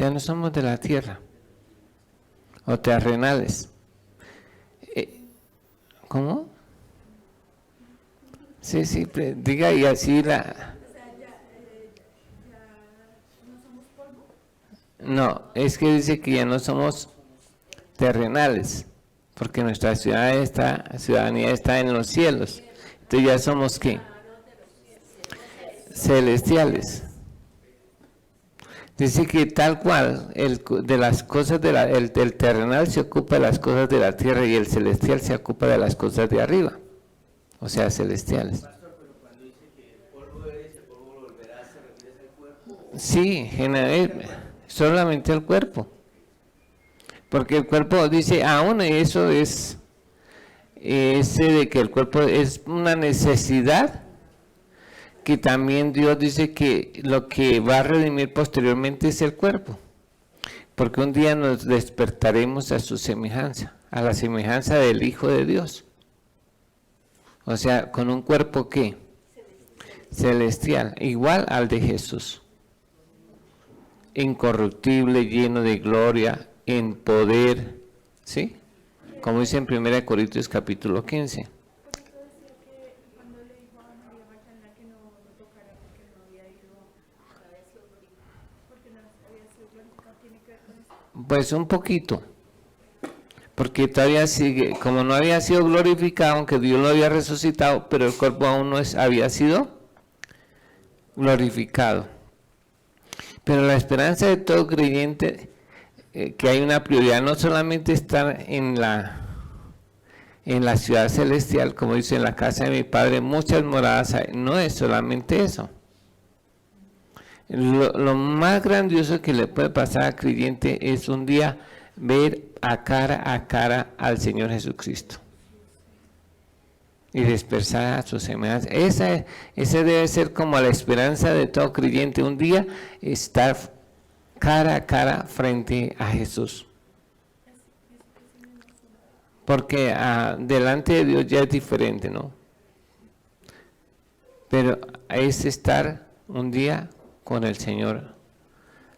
Ya no somos de la tierra o terrenales. ¿Cómo? Sí, diga y así la... No, es que dice que ya no somos terrenales, porque nuestra ciudadanía está en los cielos. Entonces ya somos ¿qué? Celestiales. Dice que tal cual, de las cosas el terrenal se ocupa de las cosas de la tierra y el celestial se ocupa de las cosas de arriba, o sea, celestiales. Pastor, pero cuando dice que el polvo eres, el polvo volverás, ¿se refiere al cuerpo? Sí, solamente el cuerpo. Porque el cuerpo dice, aún eso es ese de que el cuerpo es una necesidad, que también Dios dice que lo que va a redimir posteriormente es el cuerpo, porque un día nos despertaremos a su semejanza, a la semejanza del Hijo de Dios, o sea, con un cuerpo ¿qué? Celestial, igual al de Jesús, incorruptible, lleno de gloria, en poder, ¿sí? Como dice en 1 Corintios capítulo 15. Pues un poquito, porque todavía sigue, como no había sido glorificado, aunque Dios lo había resucitado, pero el cuerpo aún no había sido glorificado. Pero la esperanza de todo creyente, que hay una prioridad, no solamente estar en la ciudad celestial, como dice en la casa de mi Padre, muchas moradas hay, no es solamente eso. Lo más grandioso que le puede pasar al creyente es un día ver a cara al Señor Jesucristo y dispersar a sus semejanzas. Esa debe ser como la esperanza de todo creyente, un día estar cara a cara frente a Jesús, porque delante de Dios ya es diferente, ¿no? Pero es estar un día con el Señor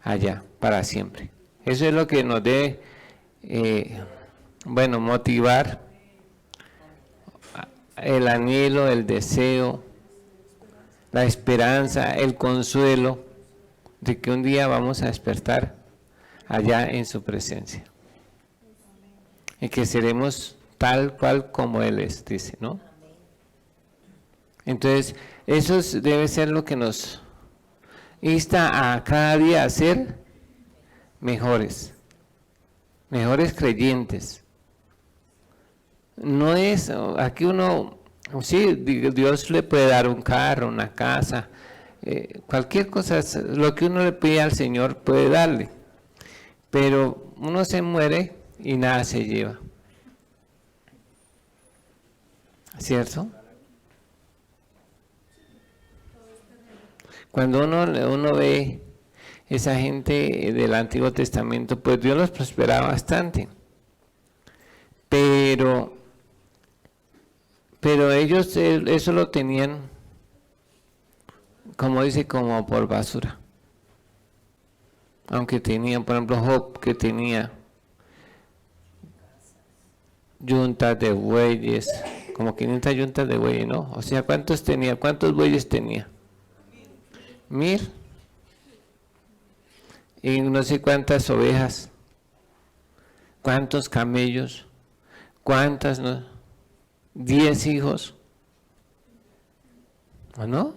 allá, para siempre. Eso es lo que nos debe, motivar el anhelo, el deseo, la esperanza, el consuelo de que un día vamos a despertar allá en su presencia. Y que seremos tal cual como Él es, dice, ¿no? Entonces, eso debe ser lo que nos insta a cada día a ser mejores creyentes. No es, aquí uno, sí, Dios le puede dar un carro, una casa, cualquier cosa, lo que uno le pide al Señor puede darle, pero uno se muere y nada se lleva, ¿cierto? Cuando uno ve esa gente del Antiguo Testamento, pues Dios los prosperaba bastante, pero ellos eso lo tenían, como dice, como por basura. Aunque tenían, por ejemplo, Job, que tenía yuntas de bueyes, como 500 yuntas de bueyes, ¿no? O sea, ¿cuántos bueyes tenía? 1000. Y no sé cuántas ovejas, cuántos camellos, cuántas, ¿no? 10 hijos, ¿o no?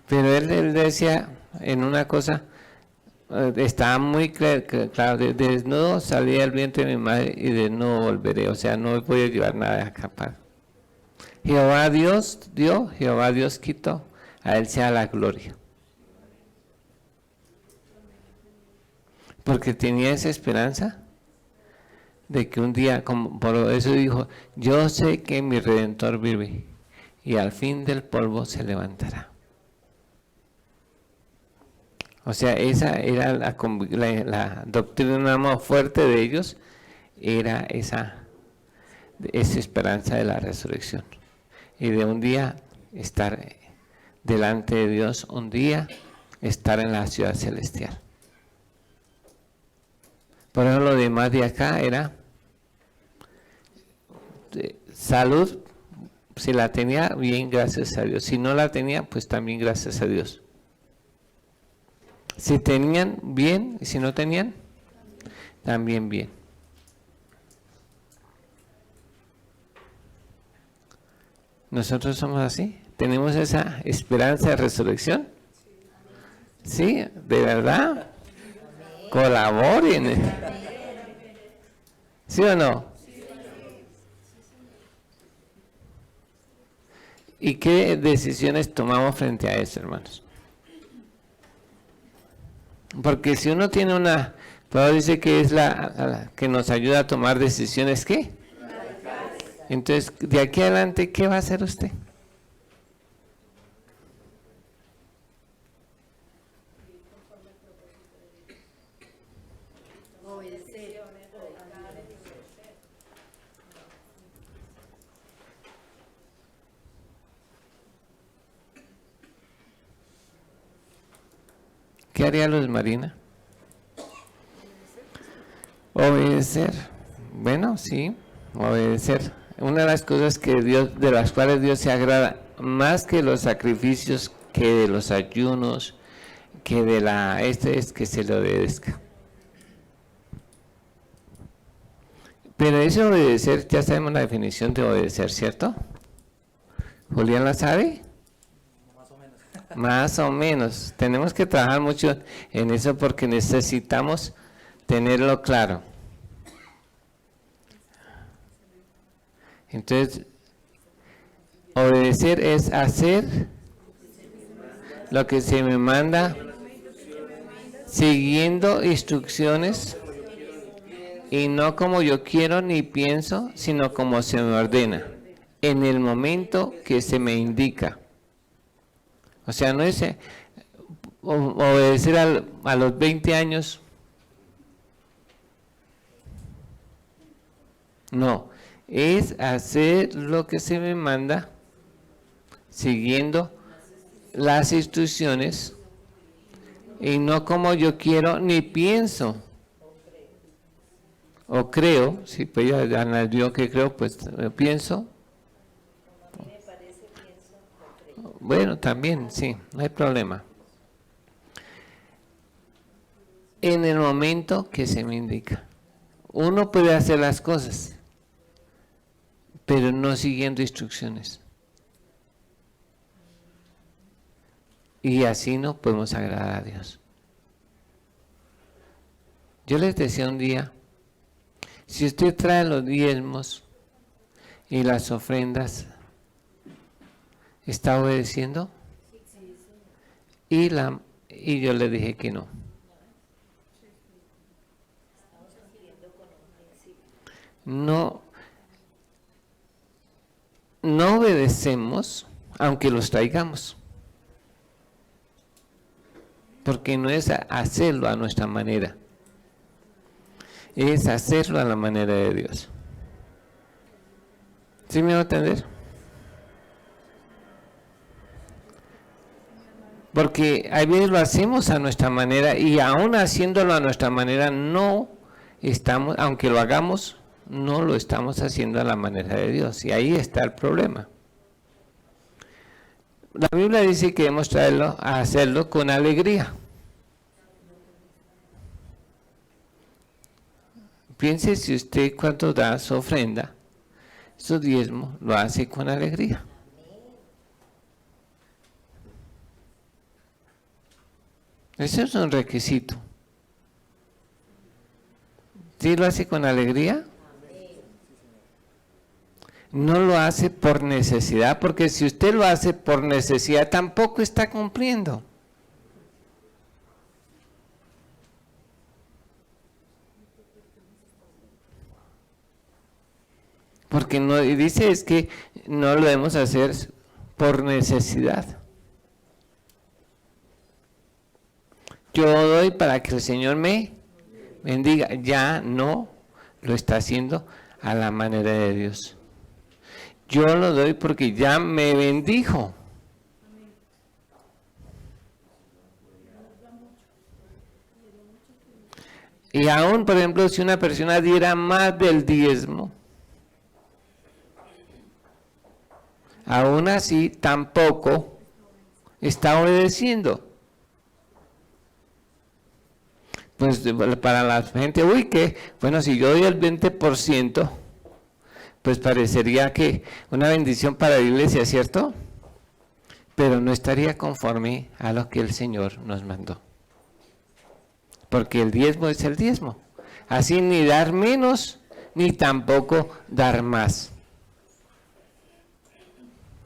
Pero él decía en una cosa, estaba muy claro, de desnudo salí del vientre de mi madre y de nuevo volveré, o sea, no voy a llevar nada a escapar. Jehová Dios dio, Jehová Dios quitó, a Él sea la gloria. Porque tenía esa esperanza de que un día, como por eso dijo, yo sé que mi Redentor vive y al fin del polvo se levantará. O sea, esa era la doctrina más fuerte de ellos, era esa esperanza de la resurrección. y de un día estar delante de Dios, un día estar en la ciudad celestial. Por eso lo demás de acá era salud, si la tenía, bien, gracias a Dios. Si no la tenía, pues también gracias a Dios. Si tenían, bien, y si no tenían, también bien. Nosotros somos así, tenemos esa esperanza de resurrección. Sí, de verdad. Colaboren. ¿Sí o no? ¿Y qué decisiones tomamos frente a eso, hermanos? Porque si uno tiene una, Pablo dice que es la que nos ayuda a tomar decisiones, ¿qué? Entonces, de aquí adelante, ¿qué va a hacer usted? ¿Qué haría Luz Marina? Obedecer. Bueno, sí, obedecer. Una de las cosas que Dios, de las cuales Dios se agrada, más que los sacrificios, que de los ayunos, que de es que se le obedezca. Pero ese obedecer, ya sabemos la definición de obedecer, ¿cierto? ¿Julián la sabe? Más o menos. Tenemos que trabajar mucho en eso porque necesitamos tenerlo claro. Entonces, obedecer es hacer lo que se me manda, siguiendo instrucciones y no como yo quiero ni pienso, sino como se me ordena, en el momento que se me indica. O sea, no es obedecer a los 20 años. No, es hacer lo que se me manda, siguiendo las instrucciones y no como yo quiero ni pienso o creo. Si pues ya analizó que creo, pues pienso. Bueno, también, sí, no hay problema. En el momento que se me indica. Uno puede hacer las cosas, pero no siguiendo instrucciones. Y así no podemos agradar a Dios. Yo les decía un día, si usted trae los diezmos y las ofrendas, ¿está obedeciendo? Y yo le dije que no. No obedecemos aunque los traigamos. Porque no es hacerlo a nuestra manera. Es hacerlo a la manera de Dios. ¿Sí me va a entender? Porque a veces lo hacemos a nuestra manera y aún haciéndolo a nuestra manera no estamos, aunque lo hagamos, no lo estamos haciendo a la manera de Dios. Y ahí está el problema. La Biblia dice que debemos hacerlo con alegría. Piense si usted cuando da su ofrenda, su diezmo, lo hace con alegría. Eso es un requisito. ¿Sí lo hace con alegría? No lo hace por necesidad, porque si usted lo hace por necesidad, tampoco está cumpliendo. Porque no, y dice es que no lo debemos hacer por necesidad. Yo doy para que el Señor me bendiga. Ya no lo está haciendo a la manera de Dios. Yo lo doy porque ya me bendijo. Y aún, por ejemplo, si una persona diera más del diezmo, aún así tampoco está obedeciendo. Pues para la gente, uy, que, bueno, si yo doy el 20%, pues parecería que una bendición para la iglesia, ¿cierto? Pero no estaría conforme a lo que el Señor nos mandó. Porque el diezmo es el diezmo. Así ni dar menos, ni tampoco dar más.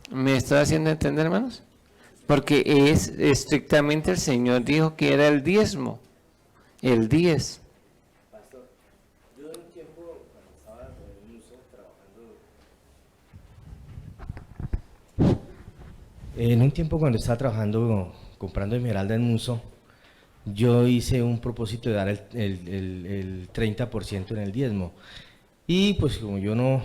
¿Me estoy haciendo entender, hermanos? Porque es estrictamente el Señor dijo que era el diezmo, el 10. Pastor, yo en un tiempo cuando estaba en el uso trabajando. En un tiempo cuando estaba trabajando, comprando esmeralda en Muso, yo hice un propósito de dar el 30% en el diezmo. Y pues como yo no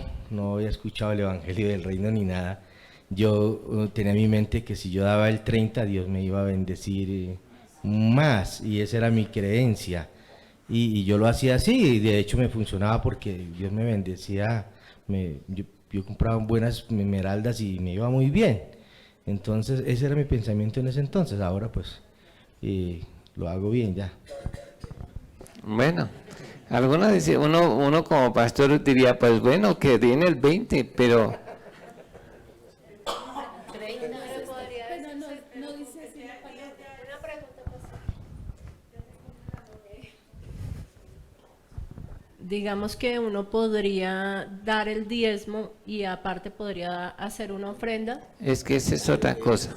había escuchado el Evangelio del Reino ni nada, yo tenía en mi mente que si yo daba el 30, Dios me iba a bendecir más, y esa era mi creencia. Y yo lo hacía así, y de hecho me funcionaba porque Dios me bendecía, yo compraba buenas esmeraldas y me iba muy bien. Entonces ese era mi pensamiento en ese entonces. Ahora pues lo hago bien ya. Bueno, algunos dicen, uno como pastor diría, pues bueno, que tiene el 20, pero digamos que uno podría dar el diezmo y aparte podría hacer una ofrenda. es que esa es otra cosa.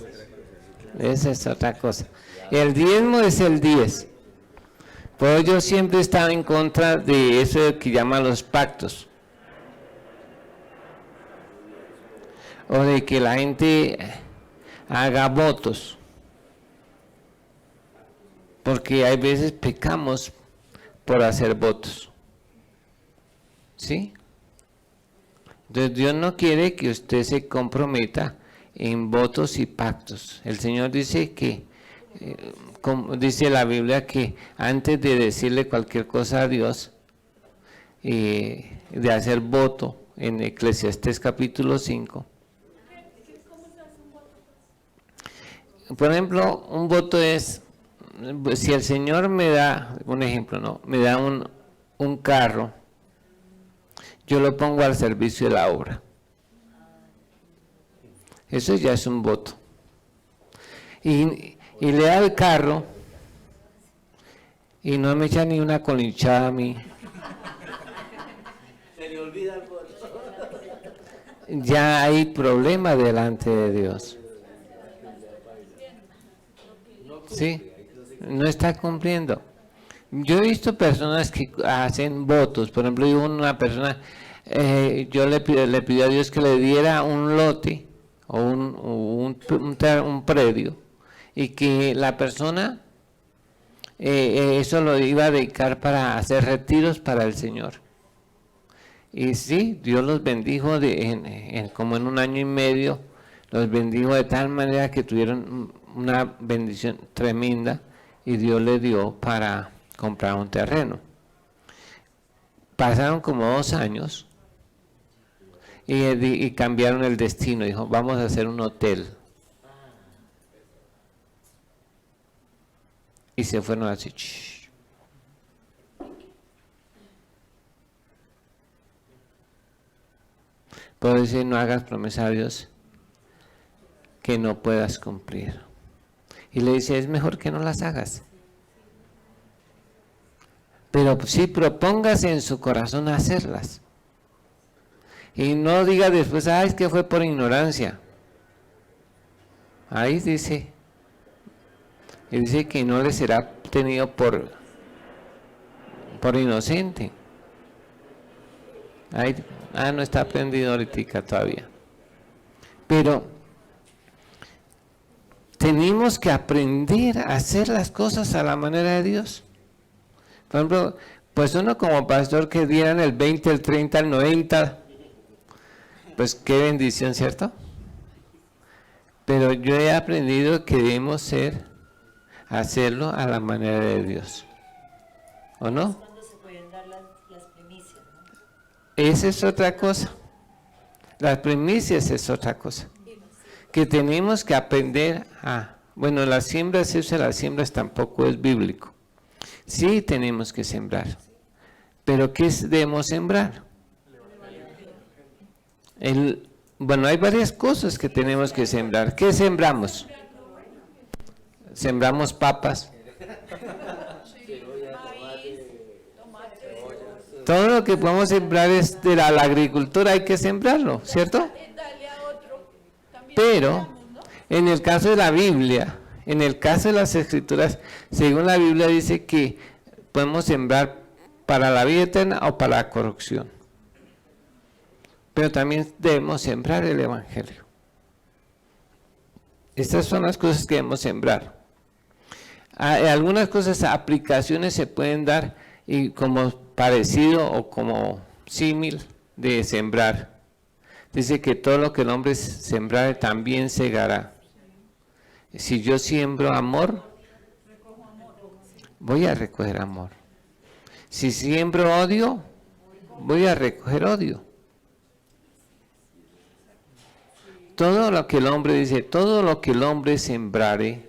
Esa es otra cosa. El diezmo es el 10. Pues yo siempre he estado en contra de eso que llaman los pactos. O de que la gente haga votos. Porque hay veces pecamos por hacer votos. ¿Sí? Entonces Dios no quiere que usted se comprometa en votos y pactos. El Señor dice que, como dice la Biblia, que antes de decirle cualquier cosa a Dios, de hacer voto, en Eclesiastés capítulo 5. Por ejemplo, un voto es, si el Señor me da, un ejemplo, ¿no? Me da un carro, yo lo pongo al servicio de la obra. Eso ya es un voto. Y le da el carro y no me echa ni una colinchada a mí. Se le olvida el voto. Ya hay problema delante de Dios. ¿Sí? No está cumpliendo. Yo he visto personas que hacen votos. Por ejemplo, una persona, yo le pidió a Dios que le diera un lote o un predio, y que la persona eso lo iba a dedicar para hacer retiros para el Señor. Y sí, Dios los bendijo como en un año y medio, los bendijo de tal manera que tuvieron una bendición tremenda, y Dios le dio para comprar un terreno. Pasaron como 2 años y cambiaron el destino. Dijo, vamos a hacer un hotel. Y se fueron así. Puedo decir, no hagas promesa a Dios que no puedas cumplir. Y le dice, es mejor que no las hagas. Pero sí propóngase en su corazón hacerlas. Y no diga después, es que fue por ignorancia. Ahí dice, y dice que no le será tenido por inocente. Ahí, no está aprendido ahorita todavía. Pero tenemos que aprender a hacer las cosas a la manera de Dios. Por ejemplo, pues uno como pastor que dieran el 20, el 30, el 90, Pues qué bendición, ¿cierto? Pero yo he aprendido que debemos hacerlo a la manera de Dios. ¿O no? Es cuando se pueden dar las primicias, ¿no? Esa es otra cosa. Las primicias es otra cosa. Que tenemos que aprender a... Bueno, las siembras, eso de las siembras tampoco es bíblico. Sí tenemos que sembrar. Pero ¿qué debemos sembrar? Bueno, hay varias cosas que tenemos que sembrar. ¿Qué sembramos? Sembramos papas. Todo lo que podemos sembrar es de la agricultura, hay que sembrarlo, ¿cierto? Pero en el caso de la Biblia, en el caso de las Escrituras, según la Biblia dice que podemos sembrar para la vida eterna o para la corrupción. Pero también debemos sembrar el Evangelio. Estas son las cosas que debemos sembrar. Algunas cosas, aplicaciones se pueden dar y como parecido o como símil de sembrar. Dice que todo lo que el hombre sembrare también segará. Si yo siembro amor, voy a recoger amor. Si siembro odio, voy a recoger odio. Todo lo que el hombre dice, todo lo que el hombre sembrare,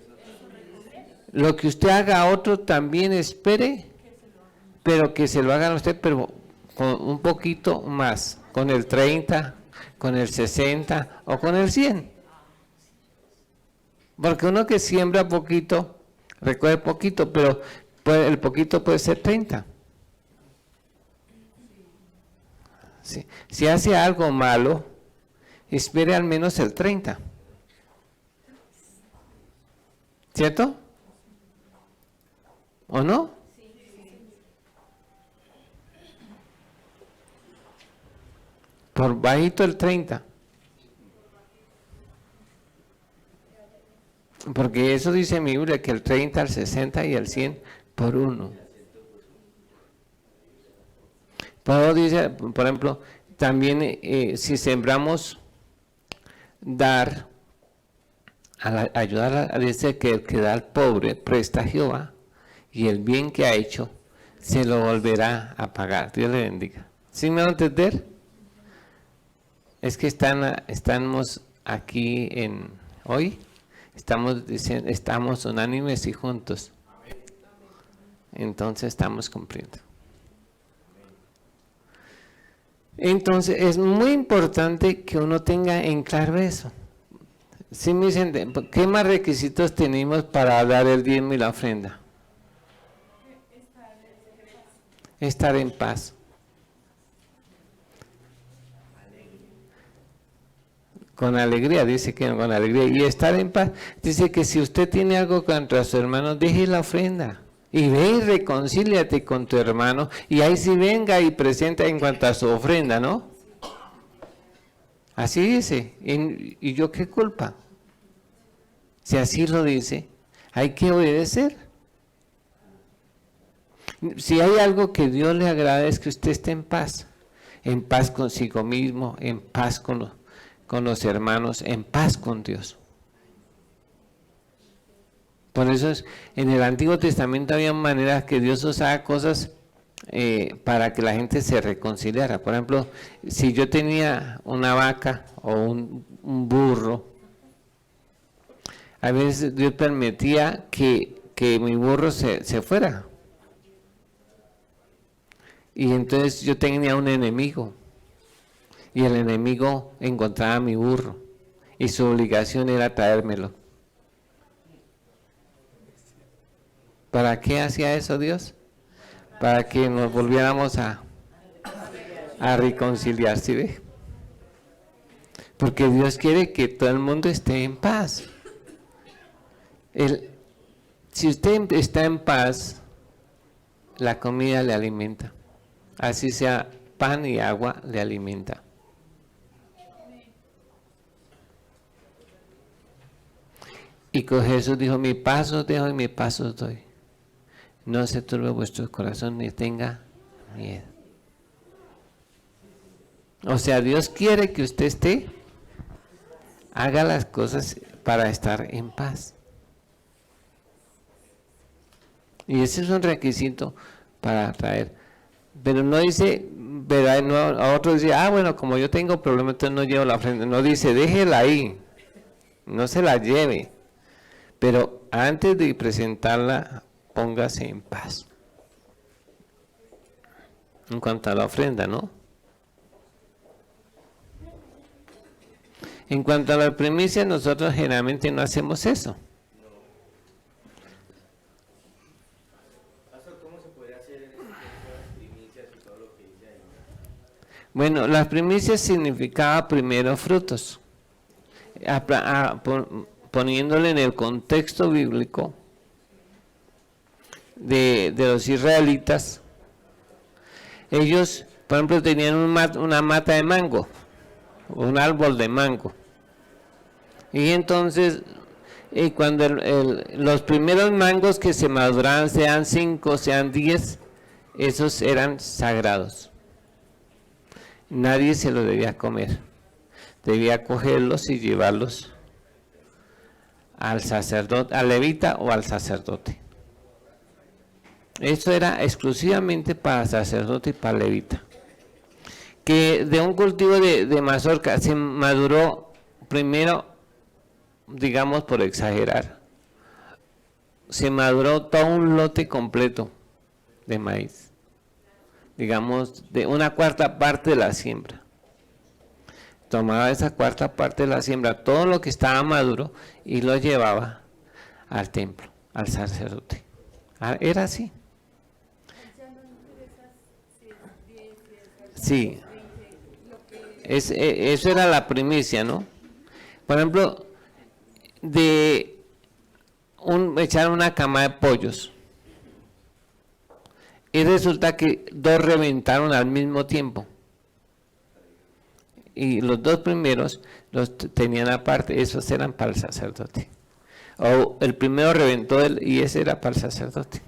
lo que usted haga a otro también espere, pero que se lo hagan a usted, pero con un poquito más, con el 30, con el 60 o con el 100. Porque uno que siembra poquito, recoge poquito, pero el poquito puede ser 30. Sí. Si hace algo malo, espere al menos el 30. ¿Cierto? ¿O no? Por bajito el 30. Porque eso dice mi Biblia, que el 30, el 60 y el 100 por uno. Pablo dice, por ejemplo, también si sembramos dar, ayudar, dice que el que da al pobre presta a Jehová, y el bien que ha hecho se lo volverá a pagar. Dios le bendiga. ¿Sí me van a entender? Es que estamos aquí hoy, estamos unánimes y juntos. Entonces estamos cumpliendo. Entonces es muy importante que uno tenga en claro eso. Si me dicen, ¿qué más requisitos tenemos para dar el diezmo y la ofrenda? Estar en paz. Con alegría, dice que con alegría. Y estar en paz, dice que si usted tiene algo contra su hermano, deje la ofrenda. Y ve y reconcíliate con tu hermano. Y ahí sí venga y presenta en cuanto a su ofrenda, ¿no? Así dice. ¿Y yo qué culpa? Si así lo dice, hay que obedecer. Si hay algo que Dios le agrada es que usted esté en paz consigo mismo, en paz con los hermanos, en paz con Dios. Por eso en el Antiguo Testamento había maneras que Dios usaba cosas para que la gente se reconciliara. Por ejemplo, si yo tenía una vaca o un burro, a veces Dios permitía que mi burro se fuera. Y entonces yo tenía un enemigo. Y el enemigo encontraba a mi burro. Y su obligación era traérmelo. ¿Para qué hacía eso Dios? Para que nos volviéramos a reconciliar, ¿sí ve? Porque Dios quiere que todo el mundo esté en paz. Si usted está en paz, la comida le alimenta. Así sea pan y agua, le alimenta. Y con Jesús dijo, mi paz os dejo y mi paz os doy. No se turbe vuestro corazón ni tenga miedo. O sea, Dios quiere que usted haga las cosas para estar en paz. Y ese es un requisito para traer. Pero no dice, ¿verdad? No, a otro dice, bueno, como yo tengo problema, entonces no llevo la ofrenda. No dice, déjela ahí, no se la lleve. Pero antes de presentarla, póngase en paz. En cuanto a la ofrenda, ¿no? En cuanto a la primicia, nosotros generalmente no hacemos eso. Bueno, las primicias significaba primero frutos. Poniéndole en el contexto bíblico de los israelitas, ellos, por ejemplo, tenían una mata de mango, un árbol de mango. Y entonces, cuando los primeros mangos que se maduraban, sean 5, sean 10, esos eran sagrados. Nadie se los debía comer. Debía cogerlos y llevarlos al sacerdote, al levita o al sacerdote. Eso era exclusivamente para sacerdote y para levita. Que de un cultivo de mazorca se maduró primero, digamos por exagerar, se maduró todo un lote completo de maíz, digamos de una cuarta parte de la siembra. Tomaba esa cuarta parte de la siembra, todo lo que estaba maduro, y lo llevaba al templo, al sacerdote. Era así. Sí, eso era la primicia, ¿no? Por ejemplo, echar una cama de pollos, y resulta que 2 reventaron al mismo tiempo, y los 2 primeros los tenían aparte, esos eran para el sacerdote. O el primero reventó y ese era para el sacerdote,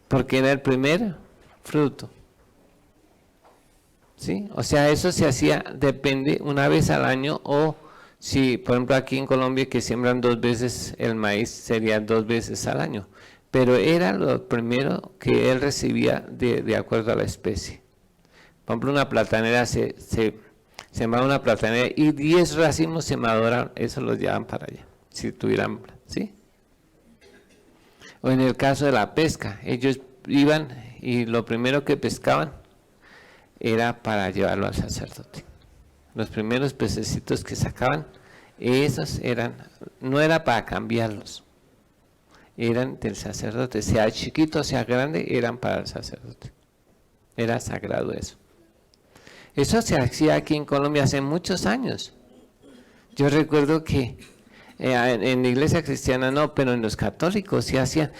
porque era el primer fruto. ¿Sí? O sea, eso se hacía, depende, una vez al año, o si, por ejemplo, aquí en Colombia que siembran 2 veces el maíz, sería 2 veces al año. Pero era lo primero que él recibía de acuerdo a la especie. Por ejemplo, una platanera, se sembraba una platanera y 10 racimos se maduran, eso los llevaban para allá, si tuvieran, ¿sí? O en el caso de la pesca, ellos iban y lo primero que pescaban era para llevarlo al sacerdote. Los primeros pececitos que sacaban, esos no era para cambiarlos, eran del sacerdote, sea chiquito, sea grande, eran para el sacerdote. Era sagrado eso. Eso se hacía aquí en Colombia hace muchos años. Yo recuerdo que en la iglesia cristiana no, pero en los católicos se hacían,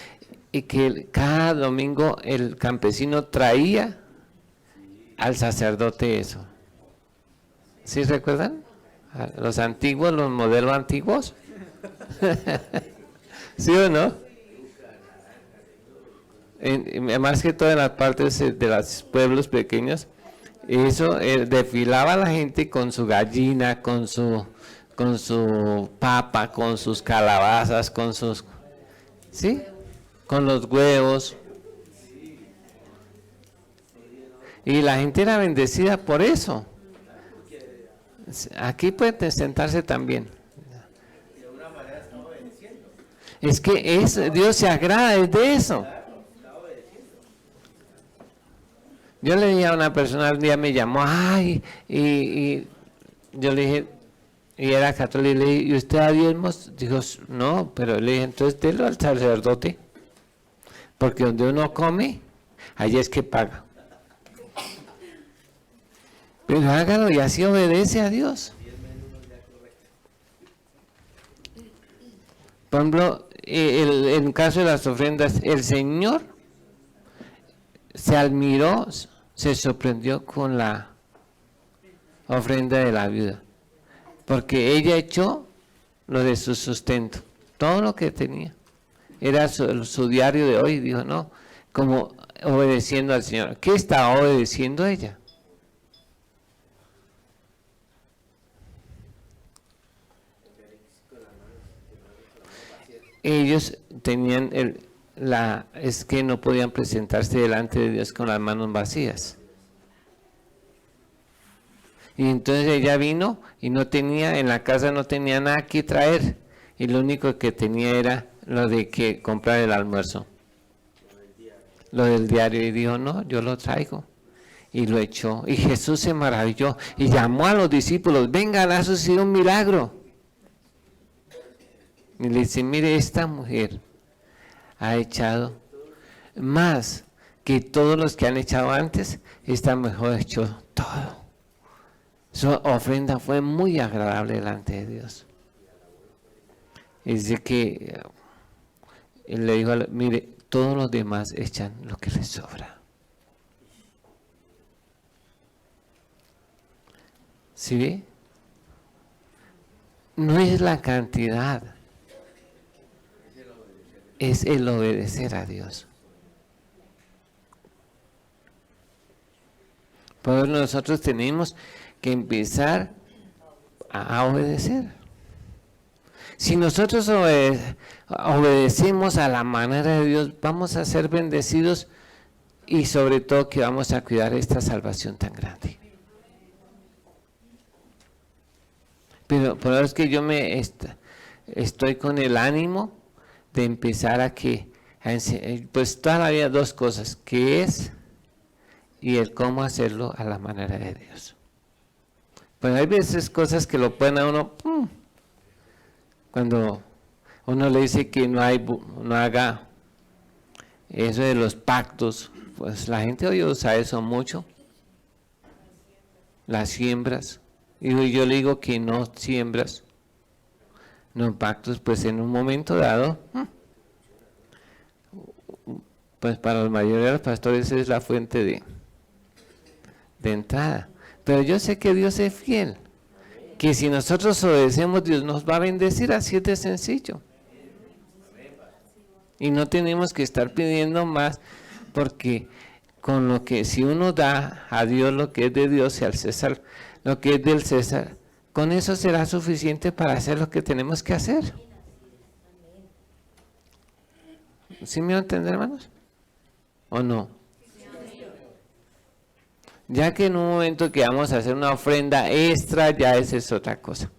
y que cada domingo el campesino traía al sacerdote eso. ¿Sí recuerdan? Los antiguos, los modelos antiguos. ¿Sí o no? Más que todo en las partes de los pueblos pequeños, eso desfilaba la gente con su gallina, con su papa, con sus calabazas, ¿sí? Con los huevos. Y la gente era bendecida por eso. Aquí puede sentarse también. Es que Dios se agrada de eso. Yo le dije a una persona, un día me llamó, y yo le dije, y era católico, le dije, ¿y usted da diezmos? Dijo, no, pero le dije, entonces délo al sacerdote, porque donde uno come, allí es que paga. Pero hágalo y así obedece a Dios. Por ejemplo, en el caso de las ofrendas, el Señor se admiró, se sorprendió con la ofrenda de la viuda, porque ella echó lo de su sustento, todo lo que tenía, era su diario de hoy. Dijo, no, como obedeciendo al Señor. ¿Qué estaba obedeciendo ella? ellos tenían es que no podían presentarse delante de Dios con las manos vacías. Y entonces ella vino y en la casa no tenía nada que traer, y lo único que tenía era lo de que comprar el almuerzo, lo del diario, y dijo, no, yo lo traigo, y lo echó, y Jesús se maravilló, y llamó a los discípulos, venga, ha sucedido un milagro, y le dice, mire, esta mujer ha echado más que todos los que han echado antes, esta mujer echó todo. Su ofrenda fue muy agradable delante de Dios. Y dice que él le dijo, mire, todos los demás echan lo que les sobra. ¿Sí ve? No es la cantidad, es el obedecer a Dios. Por eso nosotros tenemos que empezar a obedecer. Si nosotros obedecemos a la manera de Dios, vamos a ser bendecidos, y sobre todo que vamos a cuidar esta salvación tan grande. Pero por eso es que yo estoy con el ánimo de empezar pues toda la vida, dos cosas, qué es y el cómo hacerlo a la manera de Dios. Pues hay veces cosas que lo pueden a uno, cuando uno le dice que no haga eso de los pactos, pues la gente hoy usa eso mucho, las siembras, y yo le digo que no siembras, no pactos, pues en un momento dado, pues para la mayoría de los pastores es la fuente de entrada. Pero yo sé que Dios es fiel, que si nosotros obedecemos, Dios nos va a bendecir, así es de sencillo. Y no tenemos que estar pidiendo más, porque con lo que si uno da a Dios lo que es de Dios y al César lo que es del César, con eso será suficiente para hacer lo que tenemos que hacer. ¿Sí me van a entender, hermanos? ¿O no? Ya que en un momento que vamos a hacer una ofrenda extra, ya esa es otra cosa,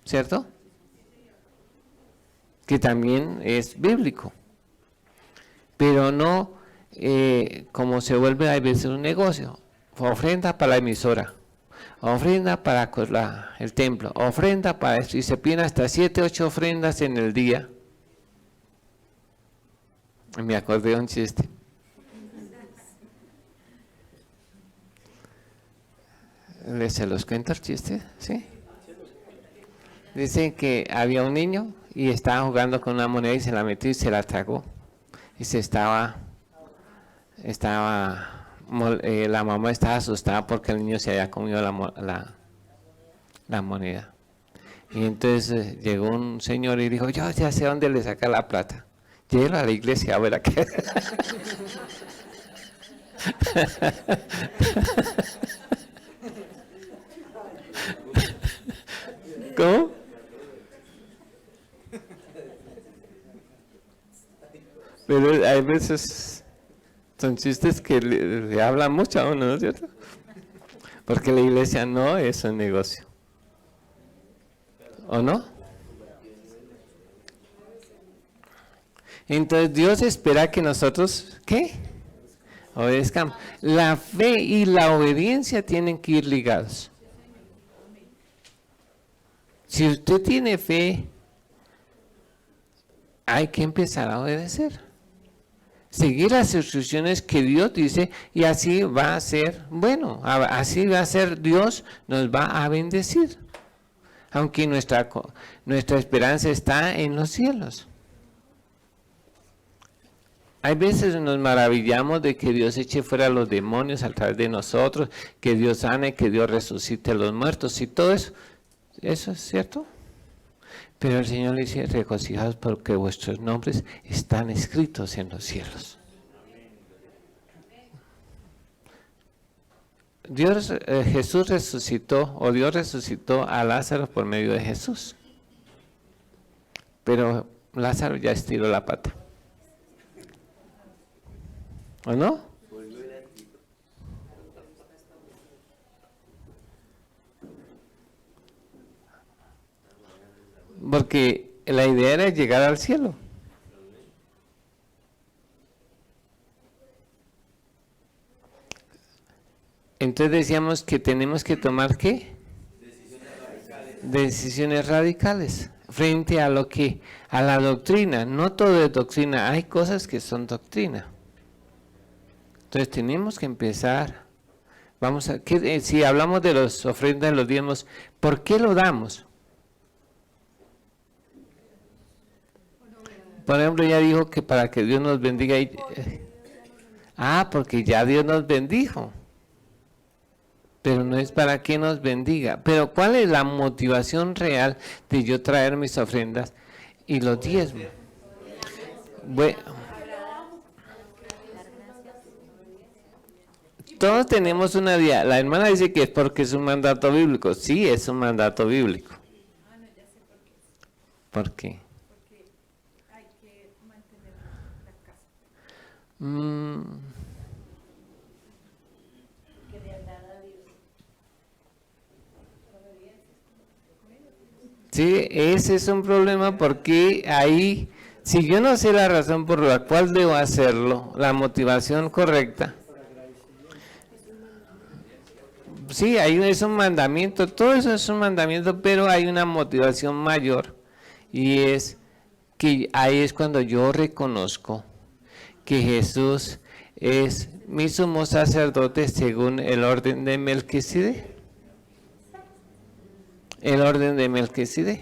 ¿cierto? Que también es bíblico, pero no como se vuelve a veces un negocio. Ofrenda para la emisora, ofrenda para el templo, ofrenda para esto, y se piden hasta 7, 8 ofrendas en el día. Me acordé de un chiste. ¿Se los cuento el chiste? ¿Sí? Dicen que había un niño y estaba jugando con una moneda y se la metió y se la tragó. Y la mamá estaba asustada porque el niño se había comido la moneda. Y entonces llegó un señor y dijo, yo ya sé dónde le saca la plata. Llévelo a la iglesia, a ver a qué. ¿Cómo? Pero hay veces son chistes que le hablan mucho a uno, ¿no es cierto? Porque la iglesia no es un negocio. ¿O no? Entonces Dios espera que nosotros, ¿qué? Obedezcamos. La fe y la obediencia tienen que ir ligados. Si usted tiene fe, hay que empezar a obedecer. Seguir las instrucciones que Dios dice, y así va a ser, bueno, así va a ser, Dios nos va a bendecir. Aunque nuestra esperanza está en los cielos. Hay veces nos maravillamos de que Dios eche fuera a los demonios a través de nosotros, que Dios sane, que Dios resucite a los muertos y todo eso. Eso es cierto. Pero el Señor le dice, regocijaos porque vuestros nombres están escritos en los cielos. Jesús resucitó, o Dios resucitó a Lázaro por medio de Jesús. Pero Lázaro ya estiró la pata. ¿O no? Porque la idea era llegar al cielo. Entonces decíamos que tenemos que tomar ¿qué? Decisiones radicales frente a lo que, a la doctrina. No todo es doctrina, hay cosas que son doctrina. Entonces tenemos que empezar. Vamos a, si hablamos de las ofrendas, los diezmos, ¿por qué lo damos? Por ejemplo, ya dijo que para que Dios nos bendiga. Porque ya Dios nos bendijo. Pero no es para que nos bendiga. Pero ¿cuál es la motivación real de yo traer mis ofrendas y los diezmos? Bueno, todos tenemos una idea. La hermana dice que es porque es un mandato bíblico. Sí, es un mandato bíblico. ¿Por qué? Sí, ese es un problema porque ahí, si yo no sé la razón por la cual debo hacerlo, la motivación correcta, sí, es un mandamiento, todo eso es un mandamiento, pero hay una motivación mayor y es que ahí es cuando yo reconozco que Jesús es mi sumo sacerdote según el orden de Melquisedec. El orden de Melquisedec.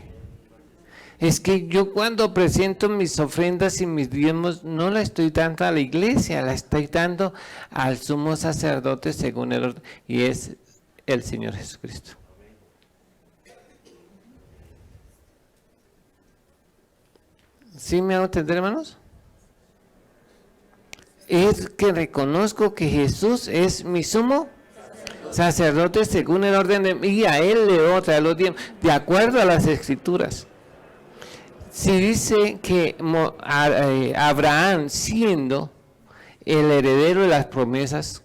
Es que yo cuando presento mis ofrendas y mis diezmos no la estoy dando a la iglesia, la estoy dando al sumo sacerdote según el orden, y es el Señor Jesucristo. ¿Sí me hago entender, hermanos? Es que reconozco que Jesús es mi sumo sacerdote según el orden de, y a él le debo traer los diezmos, de acuerdo a las escrituras. Si dice que Abraham, siendo el heredero de las promesas,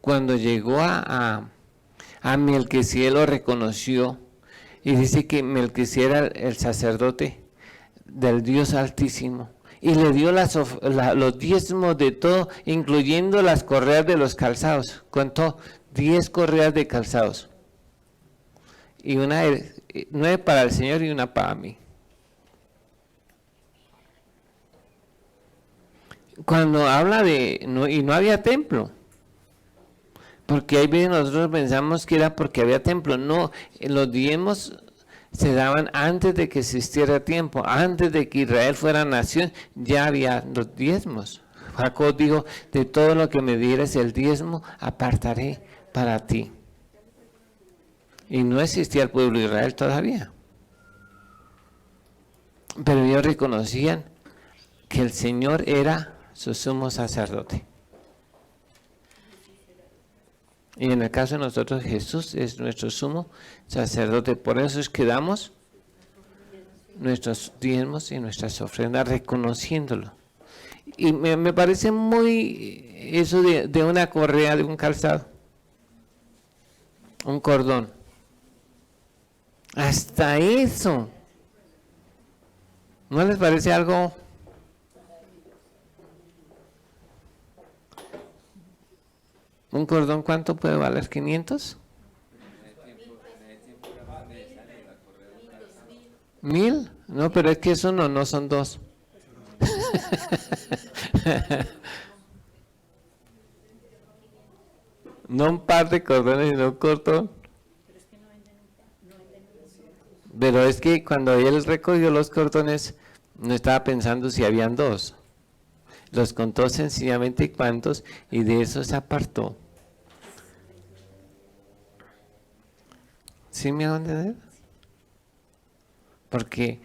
cuando llegó a Melquisedec lo reconoció, y dice que Melquisedec era el sacerdote del Dios Altísimo, y le dio los diezmos de todo, incluyendo las correas de los calzados. Contó 10 correas de calzados, y 9 para el Señor y una para mí. Cuando habla de, y no había templo, porque hay veces nosotros pensamos que era porque había templo. No, los diezmos se daban antes de que existiera tiempo, antes de que Israel fuera nación, ya había los diezmos. Jacob dijo, de todo lo que me dieres el diezmo, apartaré para ti. Y no existía el pueblo de Israel todavía. Pero ellos reconocían que el Señor era su sumo sacerdote. Y en el caso de nosotros, Jesús es nuestro sumo sacerdote. Por eso es que damos nuestros diezmos y nuestras ofrendas reconociéndolo. Y me parece muy eso de una correa, de un calzado, un cordón. Hasta eso. ¿No les parece algo? ¿Un cordón cuánto puede valer? ¿500? ¿1000? No, pero es que eso no son dos. No un par de cordones, sino un cordón. Pero es que cuando él recogió los cordones, no estaba pensando si habían dos. Los contó sencillamente cuántos y de eso se apartó. ¿Sí me hago entender? Porque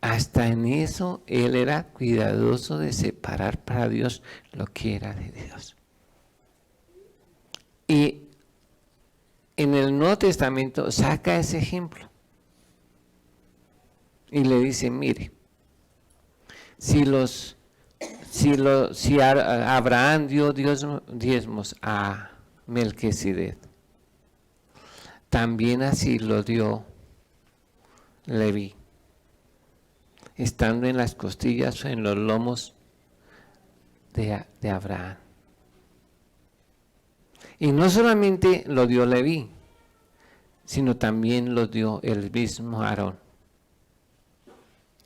hasta en eso él era cuidadoso de separar para Dios lo que era de Dios. Y en el Nuevo Testamento saca ese ejemplo y le dice, mire, si Abraham dio diezmos a Melquisedec, también así lo dio Leví, estando en las costillas, en los lomos de Abraham. Y no solamente lo dio Leví, sino también lo dio el mismo Aarón.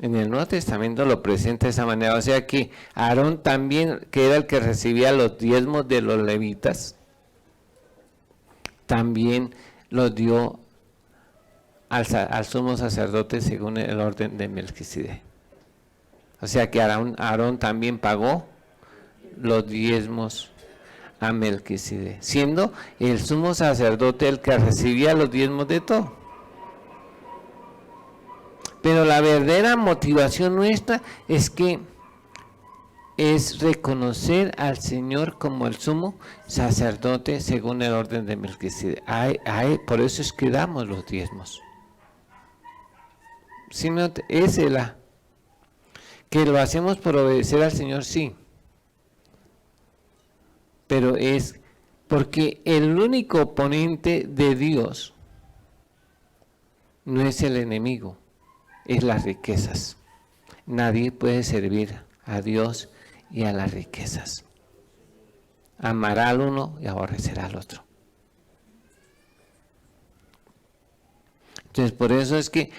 En el Nuevo Testamento lo presenta de esa manera, o sea que Aarón también, que era el que recibía los diezmos de los levitas, también los dio al sumo sacerdote según el orden de Melquisedec. O sea que Aarón también pagó los diezmos a Melquisedec, siendo el sumo sacerdote el que recibía los diezmos de todo. Pero la verdadera motivación nuestra es reconocer al Señor como el sumo sacerdote según el orden de Melquisedec. Por eso es que damos los diezmos. ¿Sí es que lo hacemos por obedecer al Señor? Sí. Pero es porque el único oponente de Dios no es el enemigo, es las riquezas. Nadie puede servir a Dios y a las riquezas. Amará al uno y aborrecerá al otro. Entonces, por eso es que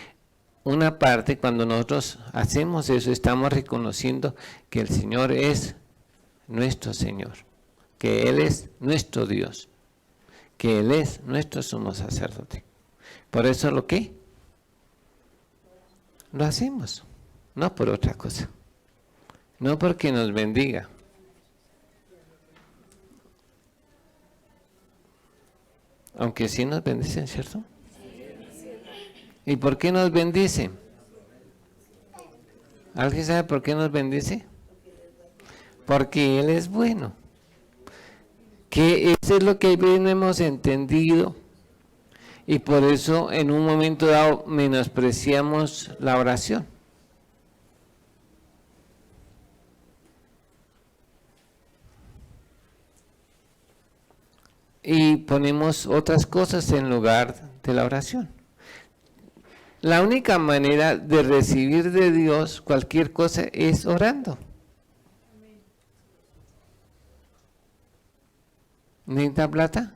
una parte, cuando nosotros hacemos eso, estamos reconociendo que el Señor es nuestro Señor, que Él es nuestro Dios, que Él es nuestro sumo sacerdote. Por eso lo hacemos, no por otra cosa, no porque nos bendiga. Aunque sí nos bendicen, ¿cierto? ¿Y por qué nos bendice? ¿Alguien sabe por qué nos bendice? Porque Él es bueno. Que eso es lo que bien hemos entendido. Y por eso en un momento dado menospreciamos la oración. Y ponemos otras cosas en lugar de la oración. La única manera de recibir de Dios cualquier cosa es orando. ¿Necesita plata?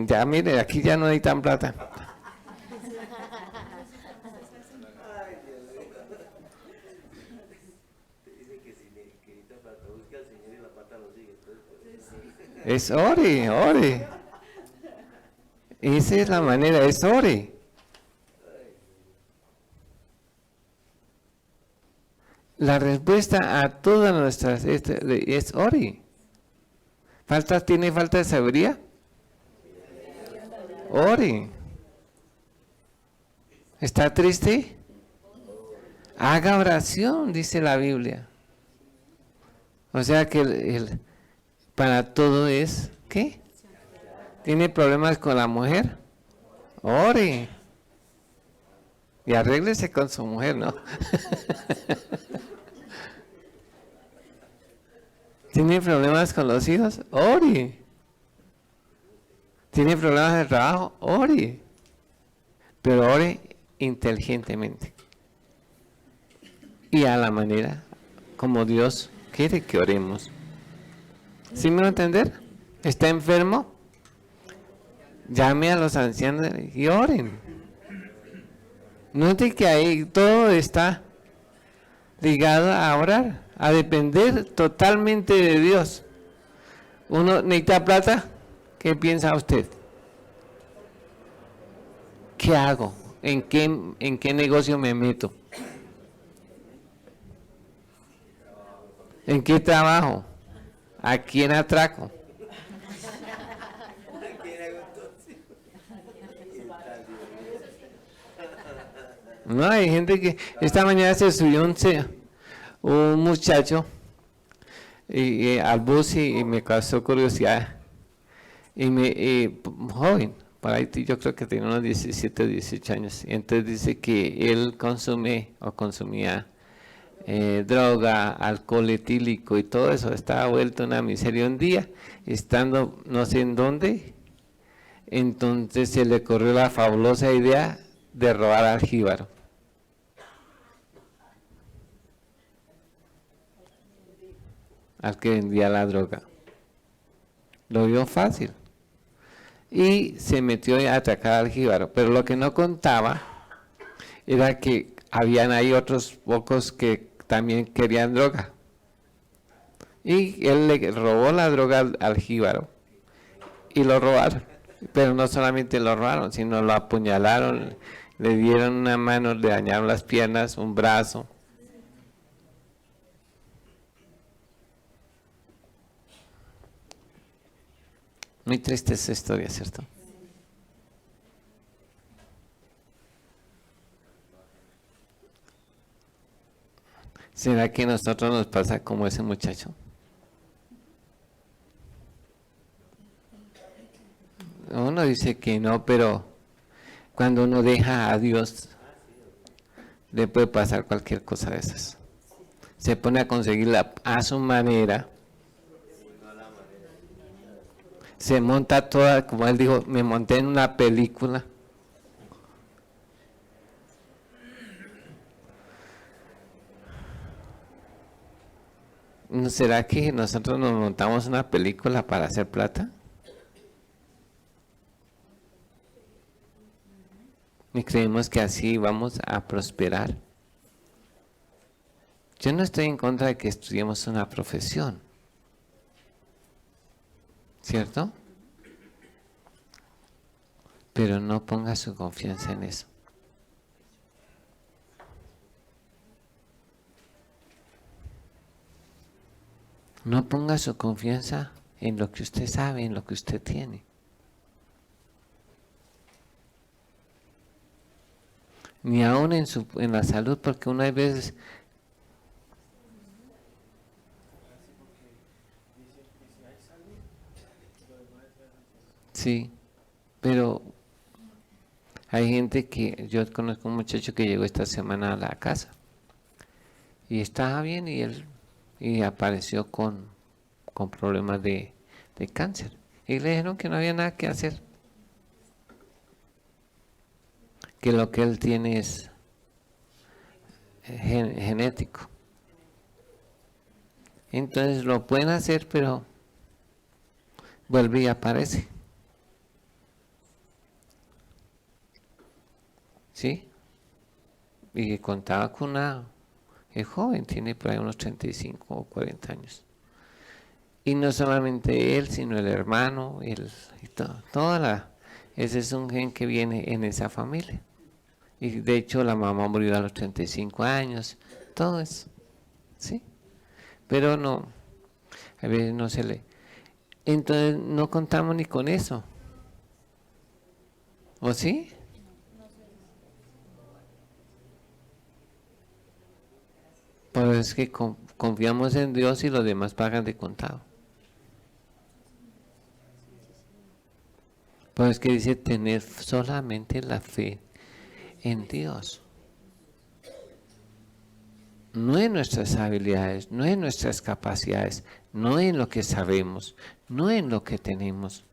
Ya mire, aquí ya no necesitan plata. Es ore, ore. Esa es la manera, es ore. La respuesta a todas nuestras es ore. ¿Tiene falta de sabiduría? Ore. ¿Está triste? Haga oración, dice la Biblia. O sea que para todo es, ¿qué? ¿Tiene problemas con la mujer? Ore. Y arréglese con su mujer, ¿no? ¿Tiene problemas con los hijos? Ore. ¿Tiene problemas de trabajo? Ore. Pero ore inteligentemente. Y a la manera como Dios quiere que oremos. ¿Sí me va a entender? ¿Está enfermo? Llame a los ancianos y oren. Note que ahí todo está ligado a orar, a depender totalmente de Dios. ¿Uno necesita plata? ¿Qué piensa usted? ¿Qué hago? ¿En qué negocio me meto? ¿En qué trabajo? ¿A quién atraco? No, hay gente que esta mañana se subió un muchacho al bus y me causó curiosidad. joven, por ahí yo creo que tenía unos 17 o 18 años, y entonces dice que él consumía droga, alcohol etílico y todo eso, estaba vuelto una miseria un día, estando no sé en dónde, entonces se le corrió la fabulosa idea de robar al jíbaro. Al que vendía la droga. Lo vio fácil. Y se metió a atacar al jíbaro. Pero lo que no contaba era que habían ahí otros pocos que también querían droga. Y él le robó la droga al jíbaro. Y lo robaron. Pero no solamente lo robaron, sino lo apuñalaron, le dieron una mano, le dañaron las piernas, un brazo. Muy triste esa historia, ¿cierto? ¿Será que a nosotros nos pasa como ese muchacho? Uno dice que no, pero cuando uno deja a Dios, le puede pasar cualquier cosa de esas. Se pone a conseguirla a su manera. Se monta toda, como él dijo, me monté en una película. ¿No será que nosotros nos montamos una película para hacer plata? Y creemos que así vamos a prosperar. Yo no estoy en contra de que estudiemos una profesión, ¿cierto? Pero no ponga su confianza en eso. No ponga su confianza en lo que usted sabe, en lo que usted tiene. Ni aún en la salud, porque una vez sí, pero hay gente que, yo conozco un muchacho que llegó esta semana a la casa y estaba bien y apareció con problemas de cáncer y le dijeron que no había nada que hacer, que lo que él tiene es genético. Entonces lo pueden hacer, pero vuelve y aparece. ¿Sí? Y que contaba con es joven, tiene por ahí unos 35 o 40 años. Y no solamente él, sino el hermano, y ese es un gen que viene en esa familia. Y de hecho la mamá murió a los 35 años, todo eso, ¿sí? Pero no, a veces no se le... Entonces no contamos ni con eso. ¿O sí? Pues es que confiamos en Dios y los demás pagan de contado. Pues es que dice tener solamente la fe en Dios. No en nuestras habilidades, no en nuestras capacidades, no en lo que sabemos, no en lo que tenemos,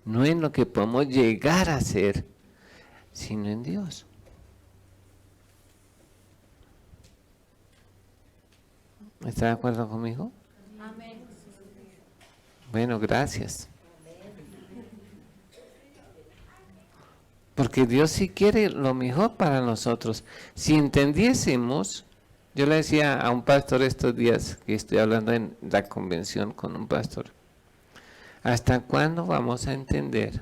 no en lo que podemos llegar a ser, sino en Dios. ¿Está de acuerdo conmigo? Amén. Bueno, gracias. Porque Dios sí quiere lo mejor para nosotros. Si entendiésemos, yo le decía a un pastor estos días que estoy hablando en la convención con un pastor, ¿hasta cuándo vamos a entender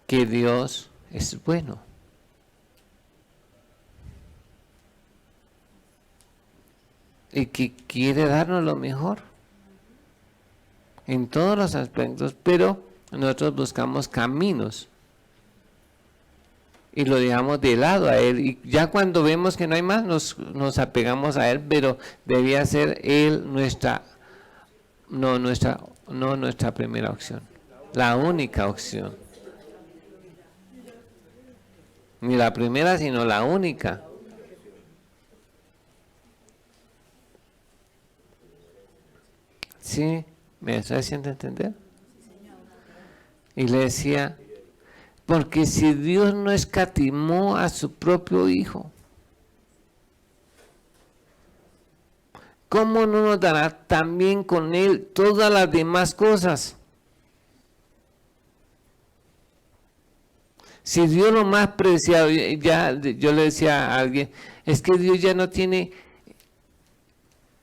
que Dios es bueno? Y que quiere darnos lo mejor en todos los aspectos, pero nosotros buscamos caminos y lo dejamos de lado a Él, y ya cuando vemos que no hay más nos apegamos a Él, pero debía ser Él nuestra primera opción. La única opción. Ni la primera, sino la única. ¿Sí? ¿Me está haciendo entender? Y le decía, porque si Dios no escatimó a su propio Hijo, ¿cómo no nos dará también con Él todas las demás cosas? Si Dios lo más preciado, ya yo le decía a alguien, es que Dios ya no tiene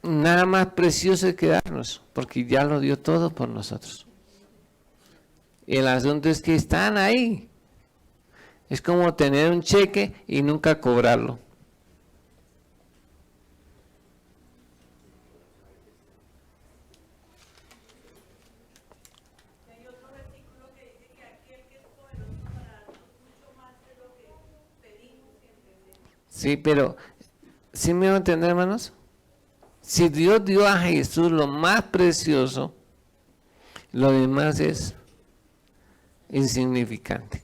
nada más precioso que darnos, porque ya lo dio todo por nosotros. El asunto es que están ahí. Es como tener un cheque y nunca cobrarlo. Sí, pero ¿sí me van a entender, hermanos? Si Dios dio a Jesús lo más precioso, lo demás es insignificante.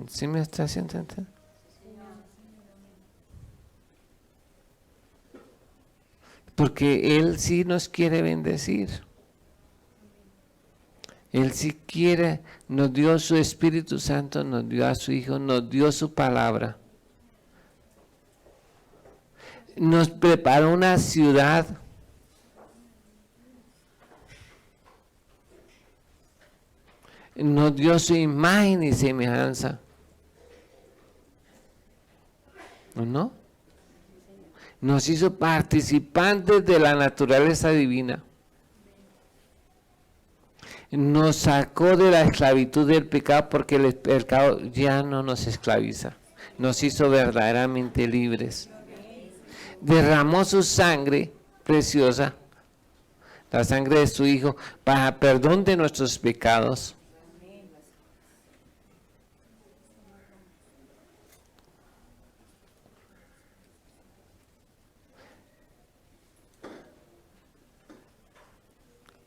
¿Sí me está haciendo entender? Porque Él sí nos quiere bendecir. Él sí quiere, nos dio su Espíritu Santo, nos dio a su Hijo, nos dio su palabra. Nos preparó una ciudad. Nos dio su imagen y semejanza. ¿O no? Nos hizo participantes de la naturaleza divina. Nos sacó de la esclavitud del pecado porque el pecado ya no nos esclaviza. Nos hizo verdaderamente libres. Derramó su sangre preciosa, la sangre de su Hijo, para perdón de nuestros pecados.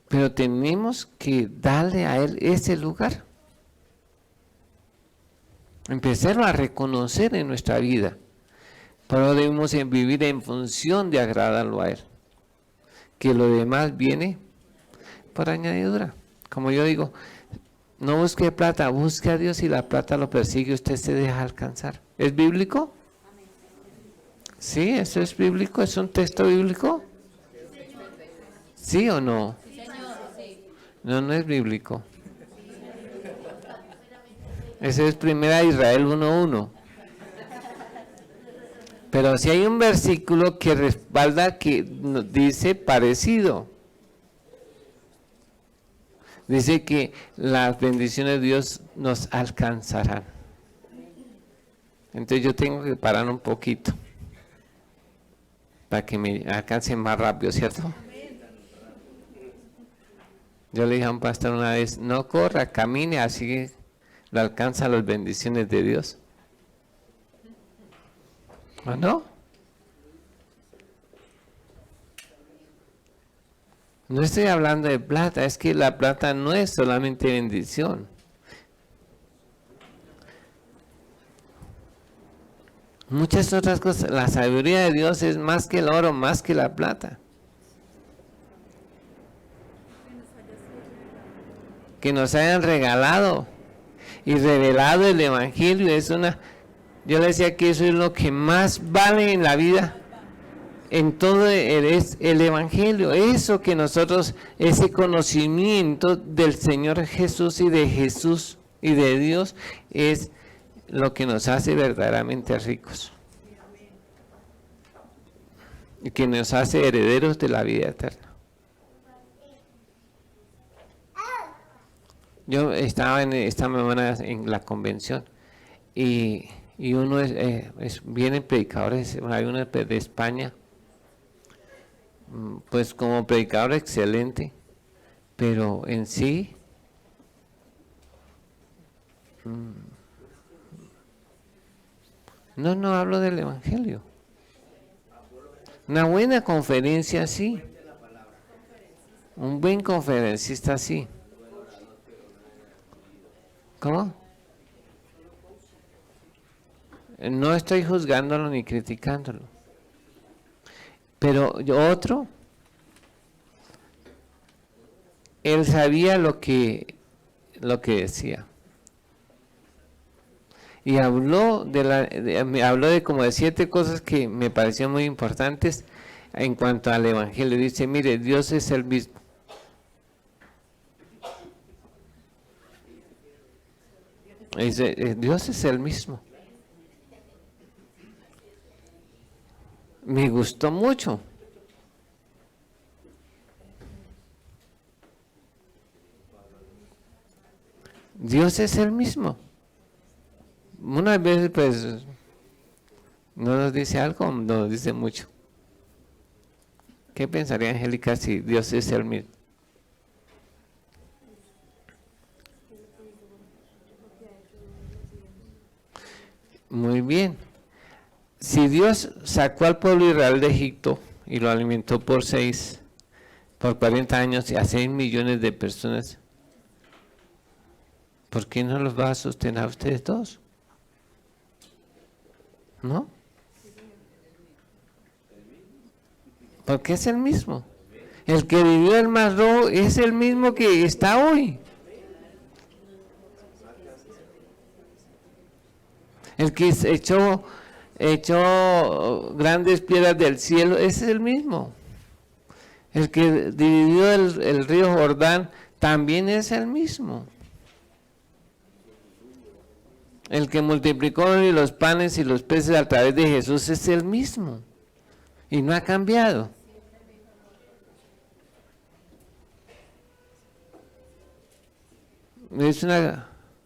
Pero tenemos que darle a Él ese lugar. Empezarlo a reconocer en nuestra vida. Pero debemos vivir en función de agradarlo a Él. Que lo demás viene por añadidura. Como yo digo, no busque plata, busque a Dios y la plata lo persigue, usted se deja alcanzar. ¿Es bíblico? Sí, eso es bíblico, es un texto bíblico. ¿Sí o no? No, no es bíblico. Ese es Primera Israel 1:1. Pero si hay un versículo que respalda que nos dice parecido. Dice que las bendiciones de Dios nos alcanzarán. Entonces yo tengo que parar un poquito para que me alcancen más rápido, ¿cierto? Yo le dije a un pastor una vez, no corra, camine, así lo alcanzan las bendiciones de Dios. ¿O no? No estoy hablando de plata, es que la plata no es solamente bendición. Muchas otras cosas, la sabiduría de Dios es más que el oro, más que la plata. Que nos hayan regalado y revelado el Evangelio es una, yo le decía que eso es lo que más vale en la vida, en todo es el Evangelio, eso que nosotros, ese conocimiento del Señor Jesús y de Jesús y de Dios es lo que nos hace verdaderamente ricos y que nos hace herederos de la vida eterna. Yo estaba esta mañana en la convención y uno vienen predicadores, hay uno de España, pues como predicador excelente, pero en sí no hablo del Evangelio. Una buena conferencia así. Un buen conferencista así. ¿Cómo? No estoy juzgándolo ni criticándolo. Pero otro, él sabía lo que decía. Y habló habló de como de 7 cosas que me parecieron muy importantes en cuanto al evangelio. Dice, mire, Dios es el mismo. Dice, Dios es el mismo. Me gustó mucho. Dios es el mismo. Unas veces pues no nos dice algo, no nos dice mucho. ¿Qué pensaría Angélica si Dios es el mismo? Muy bien. Si Dios sacó al pueblo de Israel de Egipto y lo alimentó por 40 años y a 6 millones de personas, ¿por qué no los va a sostener a ustedes todos? ¿No? Porque es el mismo. El que vivió el Mar Rojo es el mismo que está hoy. El que echó grandes piedras del cielo, ese es el mismo. El que dividió el río Jordán también es el mismo. El que multiplicó los panes y los peces a través de Jesús es el mismo. Y no ha cambiado.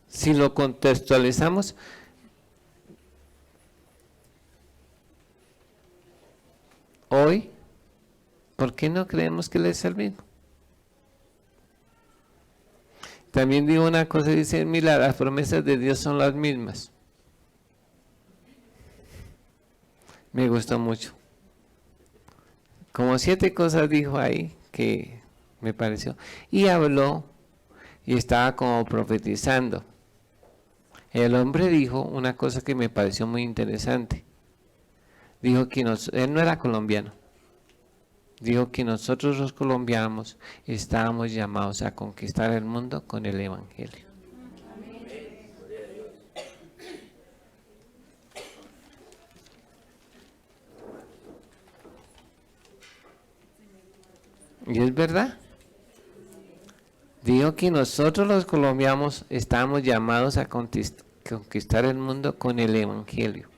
Si lo contextualizamos, hoy, ¿por qué no creemos que Él es el mismo? También digo una cosa, dice, mira, las promesas de Dios son las mismas. Me gustó mucho. Como 7 cosas dijo ahí que me pareció. Y habló y estaba como profetizando. El hombre dijo una cosa que me pareció muy interesante. Dijo que él no era colombiano. Dijo que nosotros los colombianos estábamos llamados a conquistar el mundo con el evangelio. Y es verdad. Dijo que nosotros los colombianos estamos llamados a conquistar el mundo con el evangelio.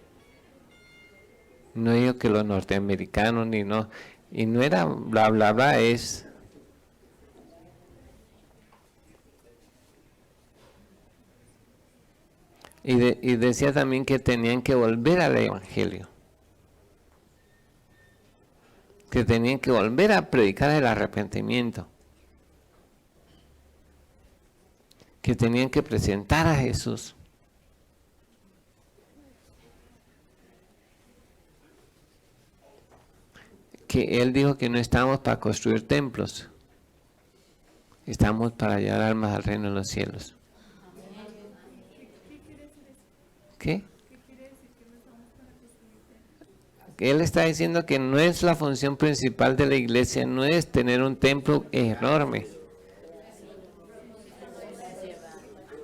No digo que los norteamericanos ni no, y no era bla bla bla, es y decía también que tenían que volver al evangelio, que tenían que volver a predicar el arrepentimiento, que tenían que presentar a Jesús. Que Él dijo que no estamos para construir templos, estamos para llevar almas al reino de los cielos. ¿Qué? Él está diciendo que no es la función principal de la iglesia, no es tener un templo enorme.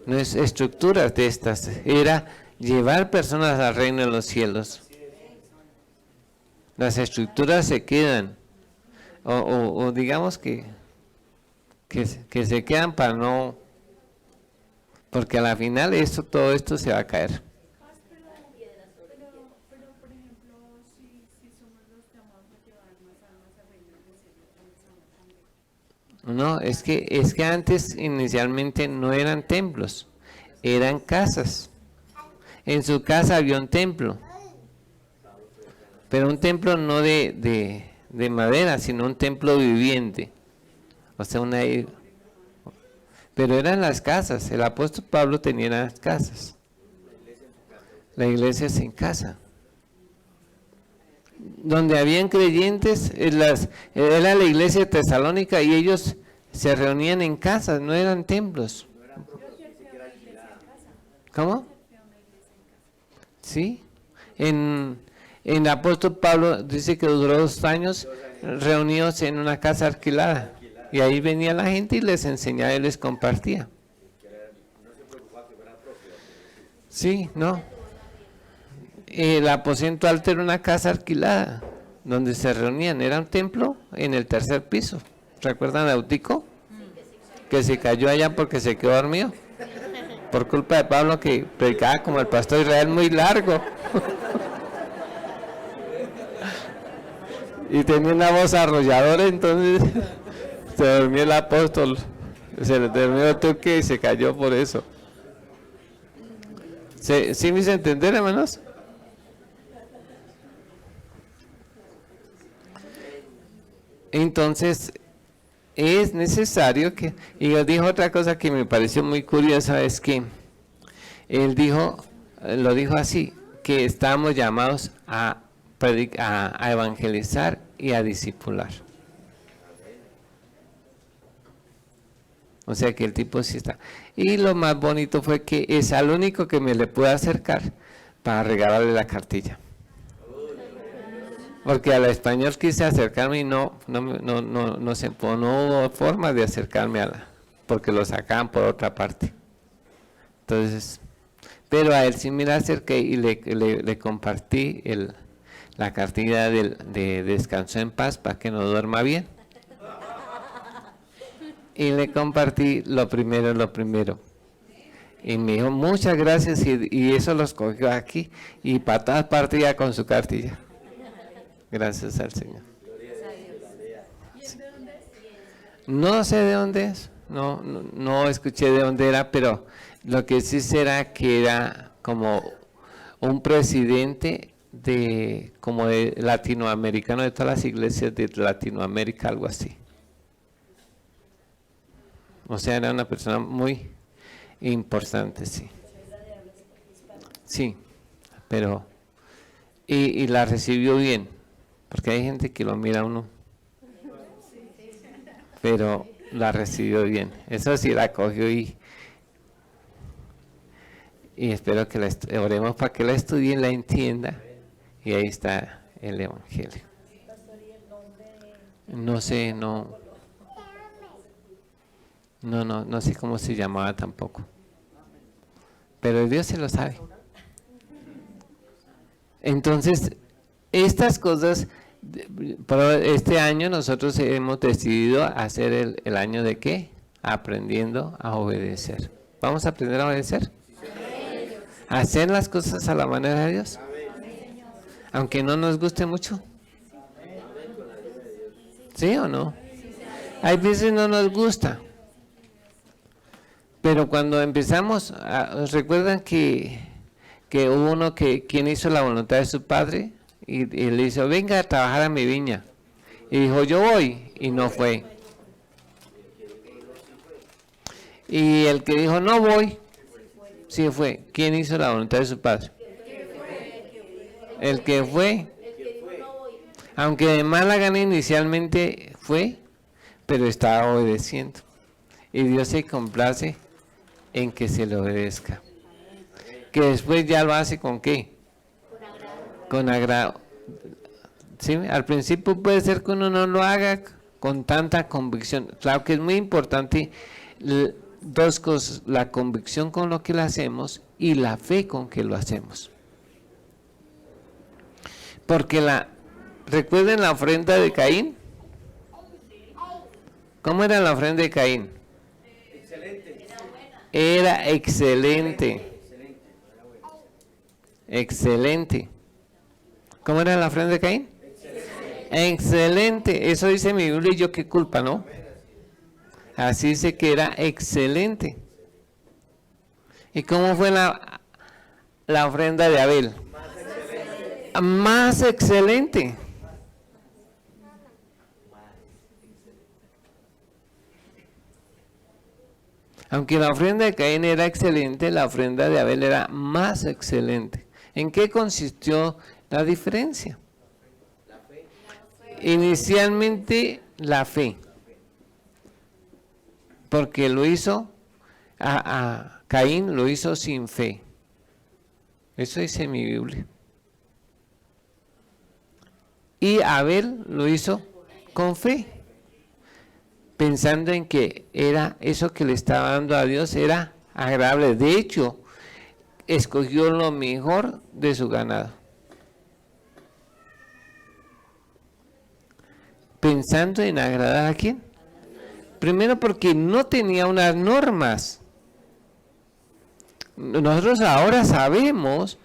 No es estructuras de estas, era llevar personas al reino de los cielos. Las estructuras se quedan, o digamos que se quedan para no, porque a la final todo esto se va a caer. Pero por ejemplo, si somos los llamados a llevar más almas al reino de los cielos, ¿cómo estamos cambiando? No, es que antes inicialmente no eran templos, eran casas. En su casa había un templo. Pero un templo no de madera, sino un templo viviente. O sea, pero eran las casas. El apóstol Pablo tenía las casas. La iglesia es en casa. donde habían creyentes, era la iglesia de Tesalónica y ellos se reunían en casas, no eran templos. ¿Cómo? Sí. En el apóstol Pablo dice que duró 2 años reunidos en una casa alquilada. Y ahí venía la gente y les enseñaba y les compartía. Sí, no. El aposento alto era una casa alquilada donde se reunían. Era un templo en el 3er piso. ¿Recuerdan a Eutico? Que se cayó allá porque se quedó dormido. Por culpa de Pablo, que predicaba como el pastor Israel muy largo. Y tenía una voz arrolladora, entonces se durmió el apóstol. Se le terminó el toque y se cayó por eso. ¿Sí me hizo entender, hermanos? Entonces, es necesario que... Y él dijo otra cosa que me pareció muy curiosa, es que él lo dijo así, que estamos llamados a evangelizar y a discipular. O sea que el tipo sí está. Y lo más bonito fue que es al único que me le pude acercar para regalarle la cartilla. Porque al español quise acercarme y no hubo forma de acercarme porque lo sacaban por otra parte. Entonces, pero a él sí me la acerqué y le compartí la cartilla de Descanso en Paz para que no duerma bien. Y le compartí lo primero. Y me dijo, muchas gracias, y eso los cogió aquí, y para todas partes ya con su cartilla. Gracias al Señor. No sé de dónde es, no escuché de dónde era, pero lo que sí será que era como un presidente como de latinoamericano, de todas las iglesias de Latinoamérica, algo así. O sea, era una persona muy importante, sí. Sí, pero... Y la recibió bien, porque hay gente que lo mira a uno, pero la recibió bien. Eso sí la cogió y espero que oremos para que la estudie y la entienda. Y ahí está el Evangelio. No sé, no sé cómo se llamaba tampoco. Pero Dios se lo sabe. Entonces, estas cosas, para este año nosotros hemos decidido hacer el año de ¿qué? Aprendiendo a obedecer. ¿Vamos a aprender a obedecer? ¿Hacer las cosas a la manera de Dios? Aunque no nos guste mucho. ¿Sí o no? Hay veces no nos gusta. Pero cuando empezamos, ¿recuerdan que hubo uno quien hizo la voluntad de su padre? Y le dijo, venga a trabajar a mi viña. Y dijo, yo voy. Y no fue. Y el que dijo, no voy, sí fue. ¿Quién hizo la voluntad de su padre? El que fue. Aunque de mala gana inicialmente fue, pero estaba obedeciendo. Y Dios se complace en que se le obedezca. Que después ya lo hace ¿con qué? Con agrado. ¿Sí? Al principio puede ser que uno no lo haga con tanta convicción. Claro que es muy importante 2 cosas, la convicción con lo que lo hacemos y la fe con que lo hacemos. Porque ¿recuerden la ofrenda de Caín? ¿Cómo era la ofrenda de Caín? Era excelente. Excelente. ¿Cómo era la ofrenda de Caín? Excelente. Eso dice mi Biblia y yo qué culpa, ¿no? Así dice que era excelente. ¿Y cómo fue la ofrenda de Abel? Más excelente. Aunque la ofrenda de Caín era excelente, la ofrenda de Abel era más excelente. ¿En qué consistió la diferencia? Inicialmente la fe, porque lo hizo, a Caín lo hizo sin fe. Eso dice mi Biblia. Y Abel lo hizo con fe, pensando en que era eso que le estaba dando a Dios era agradable. De hecho, escogió lo mejor de su ganado, pensando en agradar a quién. Primero porque no tenía unas normas. Nosotros ahora sabemos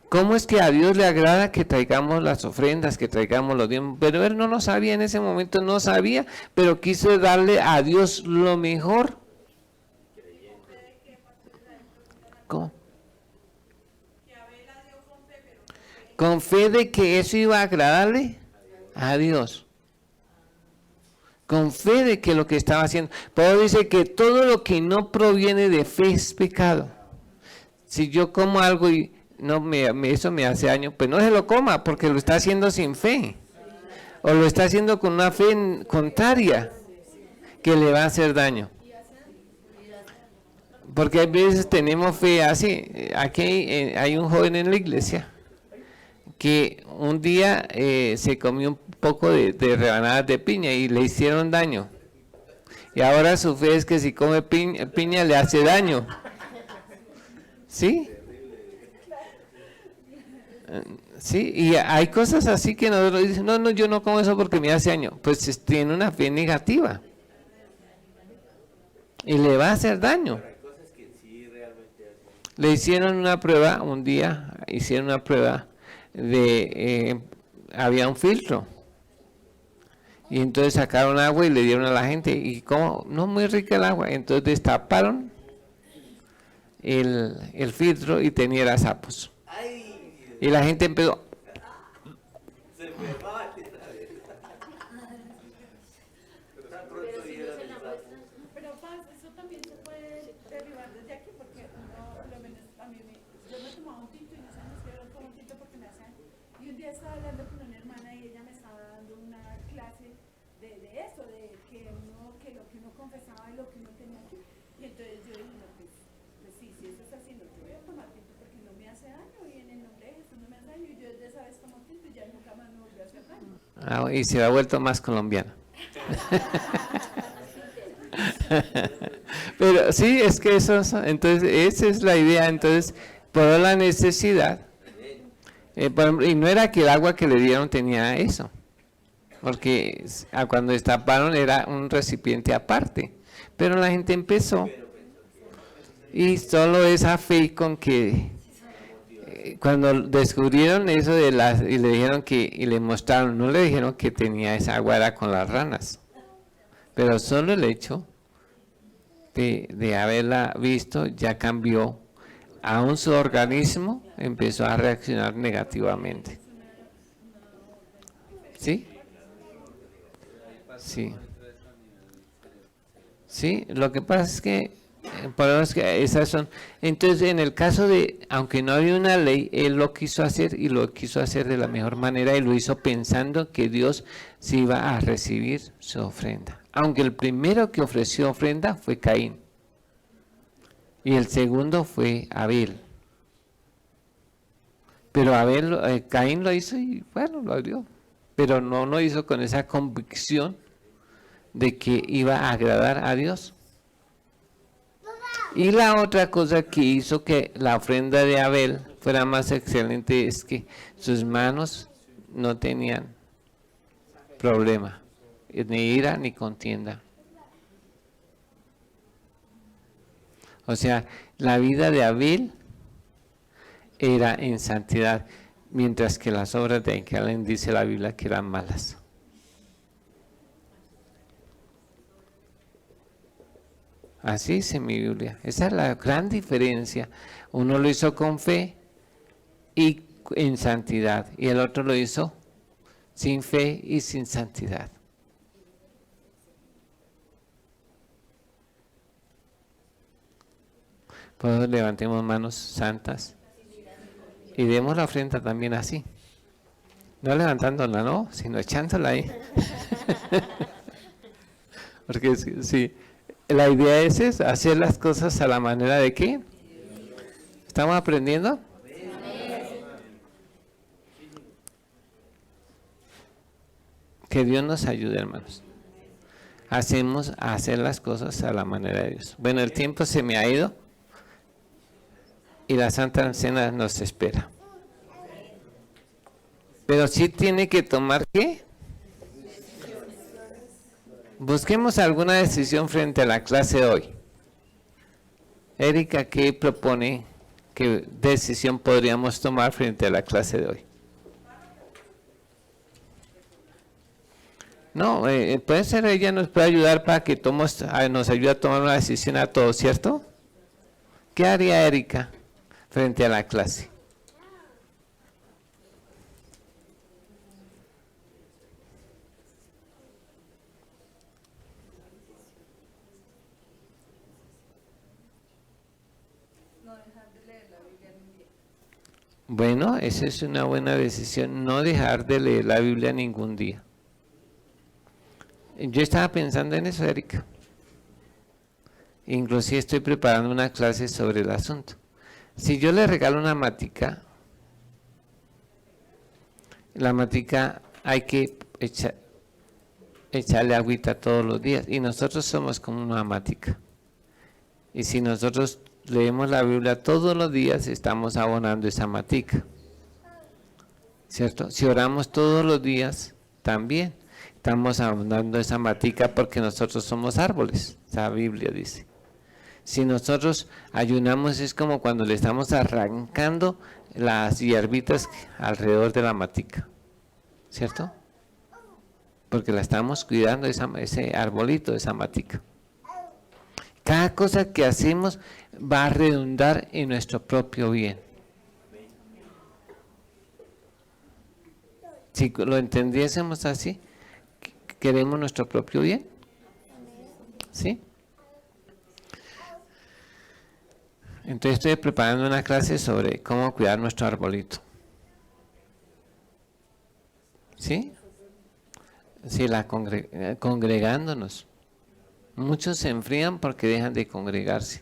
cómo es que a Dios le agrada que traigamos las ofrendas, que traigamos los diezmos, pero él no lo sabía en ese momento, no sabía, pero quiso darle a Dios lo mejor. ¿Cómo? Con fe de que eso iba a agradarle a Dios. Con fe de que lo que estaba haciendo. Pablo dice que todo lo que no proviene de fe es pecado. Si yo como algo y eso me hace daño, pues no se lo coma porque lo está haciendo sin fe. O lo está haciendo con una fe contraria que le va a hacer daño. Porque a veces tenemos fe así. Aquí hay un joven en la iglesia que un día se comió un poco de rebanadas de piña y le hicieron daño. Y ahora su fe es que si come piña le hace daño. ¿Sí? Sí, y hay cosas así que nosotros dicen, no, yo no como eso porque me hace daño. Pues tiene una fe negativa. Y le va a hacer daño. Le hicieron una prueba, un día hicieron una prueba de, había un filtro. Y entonces sacaron agua y le dieron a la gente. Y como, no muy rica el agua. Entonces destaparon el filtro y tenía sapos. Y la gente empezó. Pero Paz, eso también se puede derivar desde aquí, porque uno, por lo menos a mí, yo me tomaba un tinto y no sé, no quiero tomar un tinto porque me hacen. Y un día estaba hablando con una hermana y ella me estaba dando una clase de eso, de que lo que uno confesaba y lo que uno tenía aquí. Y entonces yo dije, no, pues sí, si eso es así, no, yo voy a tomar tinto porque no me hace daño y en el nombre de Jesús no me hace daño. Y yo desde esa vez tomo tinto y ya nunca más me volvió a hacer daño. Y se ha vuelto más colombiano. Pero sí, es que eso, entonces esa es la idea. Entonces, por la necesidad, y no era que el agua que le dieron tenía eso, porque cuando destaparon era un recipiente aparte, pero la gente empezó, y solo esa fe con que cuando descubrieron eso de y le dijeron y le mostraron, no le dijeron que tenía esa agua, era con las ranas, pero solo el hecho de haberla visto ya cambió, aún su organismo empezó a reaccionar negativamente. ¿Sí? Sí. Sí, lo que pasa es que podemos que esas son. Entonces, en el caso de, aunque no había una ley, él lo quiso hacer y lo quiso hacer de la mejor manera y lo hizo pensando que Dios se iba a recibir su ofrenda. Aunque el primero que ofreció ofrenda fue Caín y el segundo fue Abel. Pero Caín lo hizo y bueno, lo dio, pero no lo hizo con esa convicción de que iba a agradar a Dios. Y la otra cosa que hizo que la ofrenda de Abel fuera más excelente es que sus manos no tenían problema, ni ira ni contienda. O sea, la vida de Abel era en santidad, mientras que las obras de Caín dice la Biblia que eran malas. Así dice mi Biblia. Esa es la gran diferencia. Uno lo hizo con fe y en santidad, y el otro lo hizo sin fe y sin santidad. Pues levantemos manos santas y demos la ofrenda también así. No levantándola, no, sino echándola ahí. Porque sí, la idea es esa, hacer las cosas a la manera de ¿qué? ¿Estamos aprendiendo? Que Dios nos ayude, hermanos. Hacemos a hacer las cosas a la manera de Dios. Bueno, el tiempo se me ha ido y la Santa Cena nos espera. Pero sí tiene que tomar ¿qué? Busquemos alguna decisión frente a la clase de hoy. Erika, ¿qué propone? ¿Qué decisión podríamos tomar frente a la clase de hoy? No, puede ser ella nos puede ayudar para que nos ayude a tomar una decisión a todos, ¿cierto? ¿Qué haría Erika frente a la clase? Bueno, esa es una buena decisión, no dejar de leer la Biblia ningún día. Yo estaba pensando en eso, Erika. Inclusive estoy preparando una clase sobre el asunto. Si yo le regalo una matica, la matica hay que echarle agüita todos los días. Y nosotros somos como una matica. Y si nosotros leemos la Biblia todos los días, estamos abonando esa matica. ¿Cierto? Si oramos todos los días, también estamos abonando esa matica porque nosotros somos árboles. La Biblia dice. Si nosotros ayunamos es como cuando le estamos arrancando las hierbitas alrededor de la matica. ¿Cierto? Porque la estamos cuidando, ese arbolito, esa matica. Cada cosa que hacemos va a redundar en nuestro propio bien. Si lo entendiésemos así, ¿queremos nuestro propio bien? ¿Sí? Entonces estoy preparando una clase sobre cómo cuidar nuestro arbolito. ¿Sí? Sí, congregándonos. Muchos se enfrían porque dejan de congregarse.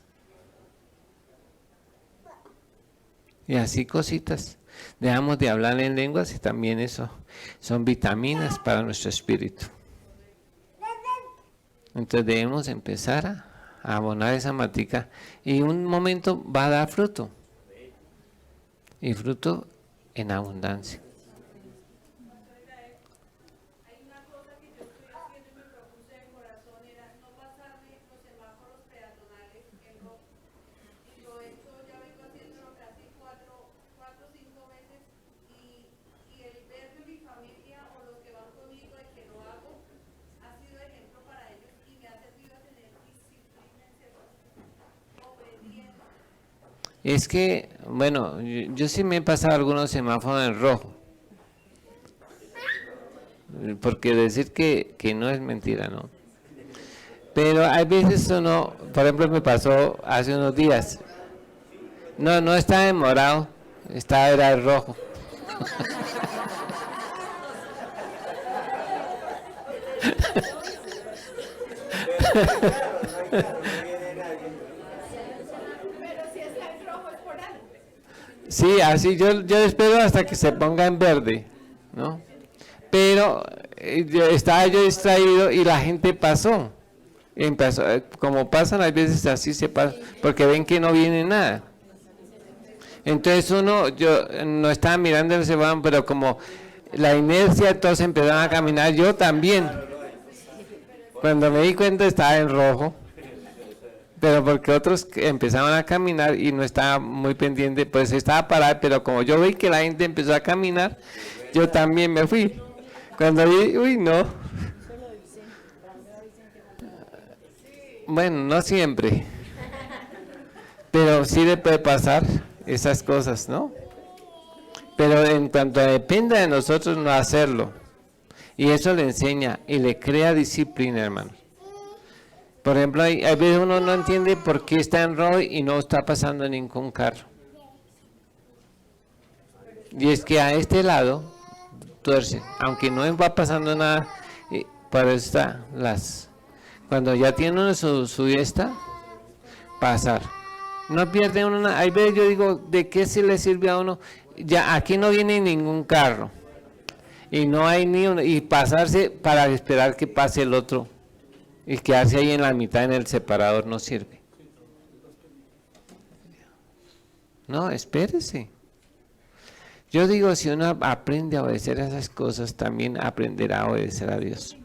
Y así cositas. Dejamos de hablar en lenguas y también eso son vitaminas para nuestro espíritu. Entonces debemos empezar a abonar esa matica y un momento va a dar fruto. Y fruto en abundancia. Es que, bueno, yo sí me he pasado algunos semáforos en rojo. Porque decir que no es mentira, ¿no? Pero hay veces uno, por ejemplo, me pasó hace unos días. No estaba en morado, era en rojo. Sí, así yo espero hasta que se ponga en verde, ¿no? Pero estaba yo distraído y la gente pasó. Empezó, como pasan a veces así se pasa, porque ven que no viene nada. Entonces yo no estaba mirando el semáforo, pero como la inercia, todos empezaron a caminar, yo también. Cuando me di cuenta estaba en rojo. Pero porque otros empezaban a caminar y no estaba muy pendiente, pues estaba parado, pero como yo vi que la gente empezó a caminar, yo también me fui. Cuando vi, uy, no. Bueno, no siempre, pero sí le puede pasar esas cosas, ¿no? Pero en cuanto dependa de nosotros no hacerlo, y eso le enseña y le crea disciplina, hermano. Por ejemplo, hay veces uno no entiende por qué está en rojo y no está pasando ningún carro. Y es que a este lado, tuercen, aunque no va pasando nada, para esta, cuando ya tiene uno su esta, pasar. No pierde uno nada. Hay veces yo digo, ¿de qué se le sirve a uno? Ya aquí no viene ningún carro, y no hay ni uno, y pasarse para esperar que pase el otro, y quedarse ahí en la mitad en el separador no sirve. No, espérese. Yo digo, si uno aprende a obedecer a esas cosas, también aprenderá a obedecer a Dios.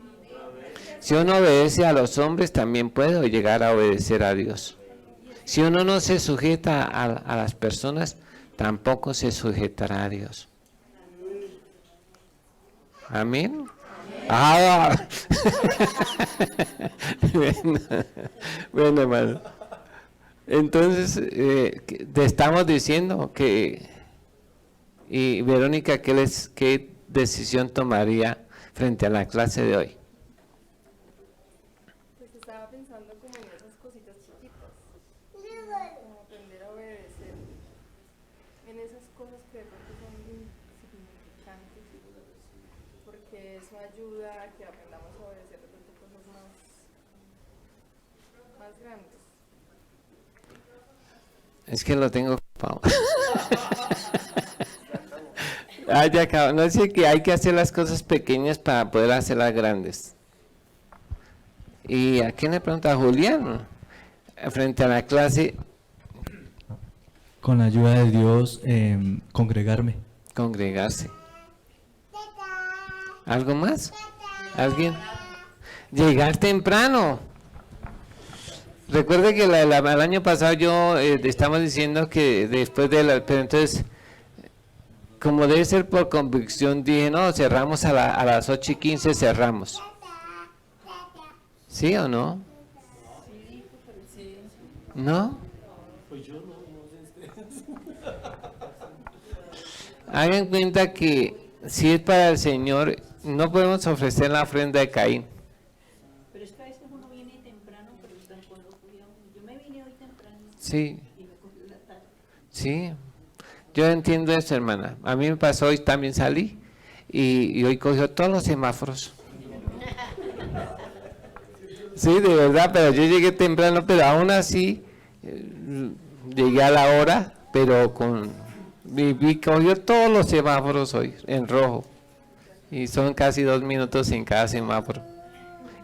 Si uno obedece a los hombres, también puede llegar a obedecer a Dios. Si uno no se sujeta a las personas, tampoco se sujetará a Dios. Amén. Ah. Bueno, hermano. Entonces, te estamos diciendo que, y Verónica, ¿qué decisión tomaría frente a la clase de hoy? Pues estaba pensando como en esas cositas chiquitas, como aprender a obedecer, en esas cosas que de pronto son insignificantes, porque eso ayuda a que aprendamos a obedecer de pronto cosas más grandes. Es que lo tengo ocupado. Ya acabo. No sé que hay que hacer las cosas pequeñas para poder hacerlas grandes. ¿Y a quién le pregunta? A Julián, frente a la clase. Con la ayuda de Dios, congregarme. Congregarse. ¿Algo más? ¿Alguien? Llegar temprano. Recuerde que el año pasado yo estamos diciendo que después de pero entonces, como debe ser por convicción, dije, no, cerramos a las 8:15, cerramos. ¿Sí o no? ¿No? Hagan cuenta que si es para el Señor, no podemos ofrecer la ofrenda de Caín. Pero es que a veces uno viene temprano, pero cuando yo me vine hoy temprano Sí, y me cogí la tarde. sí. Yo entiendo eso, hermana. A mí me pasó, hoy también salí y hoy cogió todos los semáforos. Sí, de verdad, pero yo llegué temprano, pero aún así llegué a la hora, pero cogió todos los semáforos hoy en rojo. Y son casi 2 minutos en cada semáforo.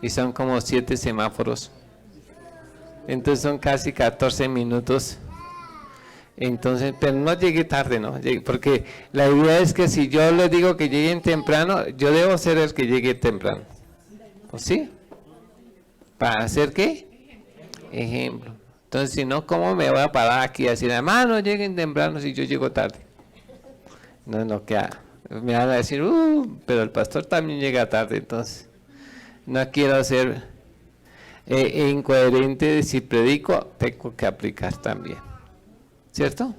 Y son como 7 semáforos. Entonces son casi 14 minutos. Entonces, pero no llegué tarde, ¿no? Porque la idea es que si yo les digo que lleguen temprano, yo debo ser el que llegue temprano. ¿O sí? ¿Para hacer qué? Ejemplo. Entonces, si no, ¿cómo me voy a parar aquí y decir, hermano, lleguen temprano si yo llego tarde? No queda. Me van a decir, pero el pastor también llega tarde, entonces. No quiero ser incoherente. Si predico, tengo que aplicar también. ¿Cierto?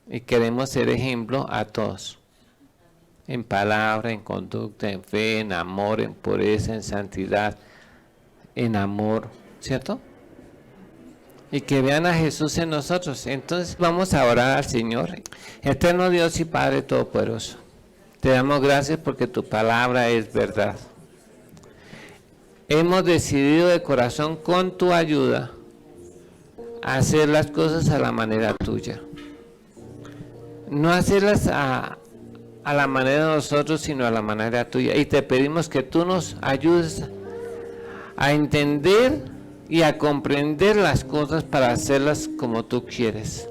Y queremos ser ejemplo a todos. En palabra, en conducta, en fe, en amor, en pureza, en santidad, en amor, ¿cierto? Y que vean a Jesús en nosotros. Entonces vamos a orar al Señor. Eterno Dios y Padre Todopoderoso, te damos gracias porque tu palabra es verdad. Hemos decidido de corazón, con tu ayuda, hacer las cosas a la manera tuya. No hacerlas a la manera de nosotros, sino a la manera tuya. Y te pedimos que tú nos ayudes a entender y a comprender las cosas para hacerlas como tú quieres.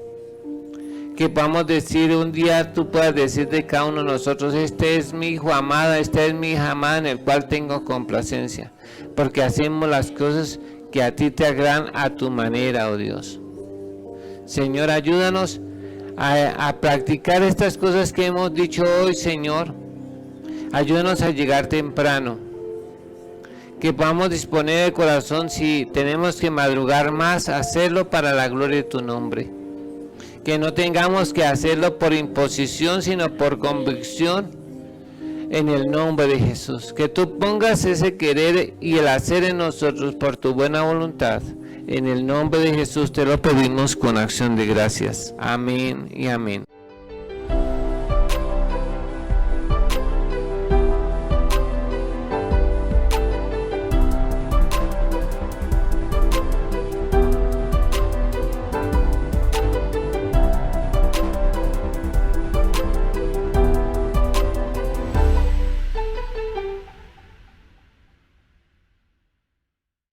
Que podamos decir un día, tú puedas decir de cada uno de nosotros, este es mi hijo amado, esta es mi hija amada en el cual tengo complacencia. Porque hacemos las cosas que a ti te agradan a tu manera, oh Dios. Señor, ayúdanos a practicar estas cosas que hemos dicho hoy, Señor. Ayúdanos a llegar temprano. Que podamos disponer el corazón, si tenemos que madrugar más, hacerlo para la gloria de tu nombre. Que no tengamos que hacerlo por imposición, sino por convicción, en el nombre de Jesús. Que tú pongas ese querer y el hacer en nosotros por tu buena voluntad. En el nombre de Jesús te lo pedimos con acción de gracias. Amén y amén.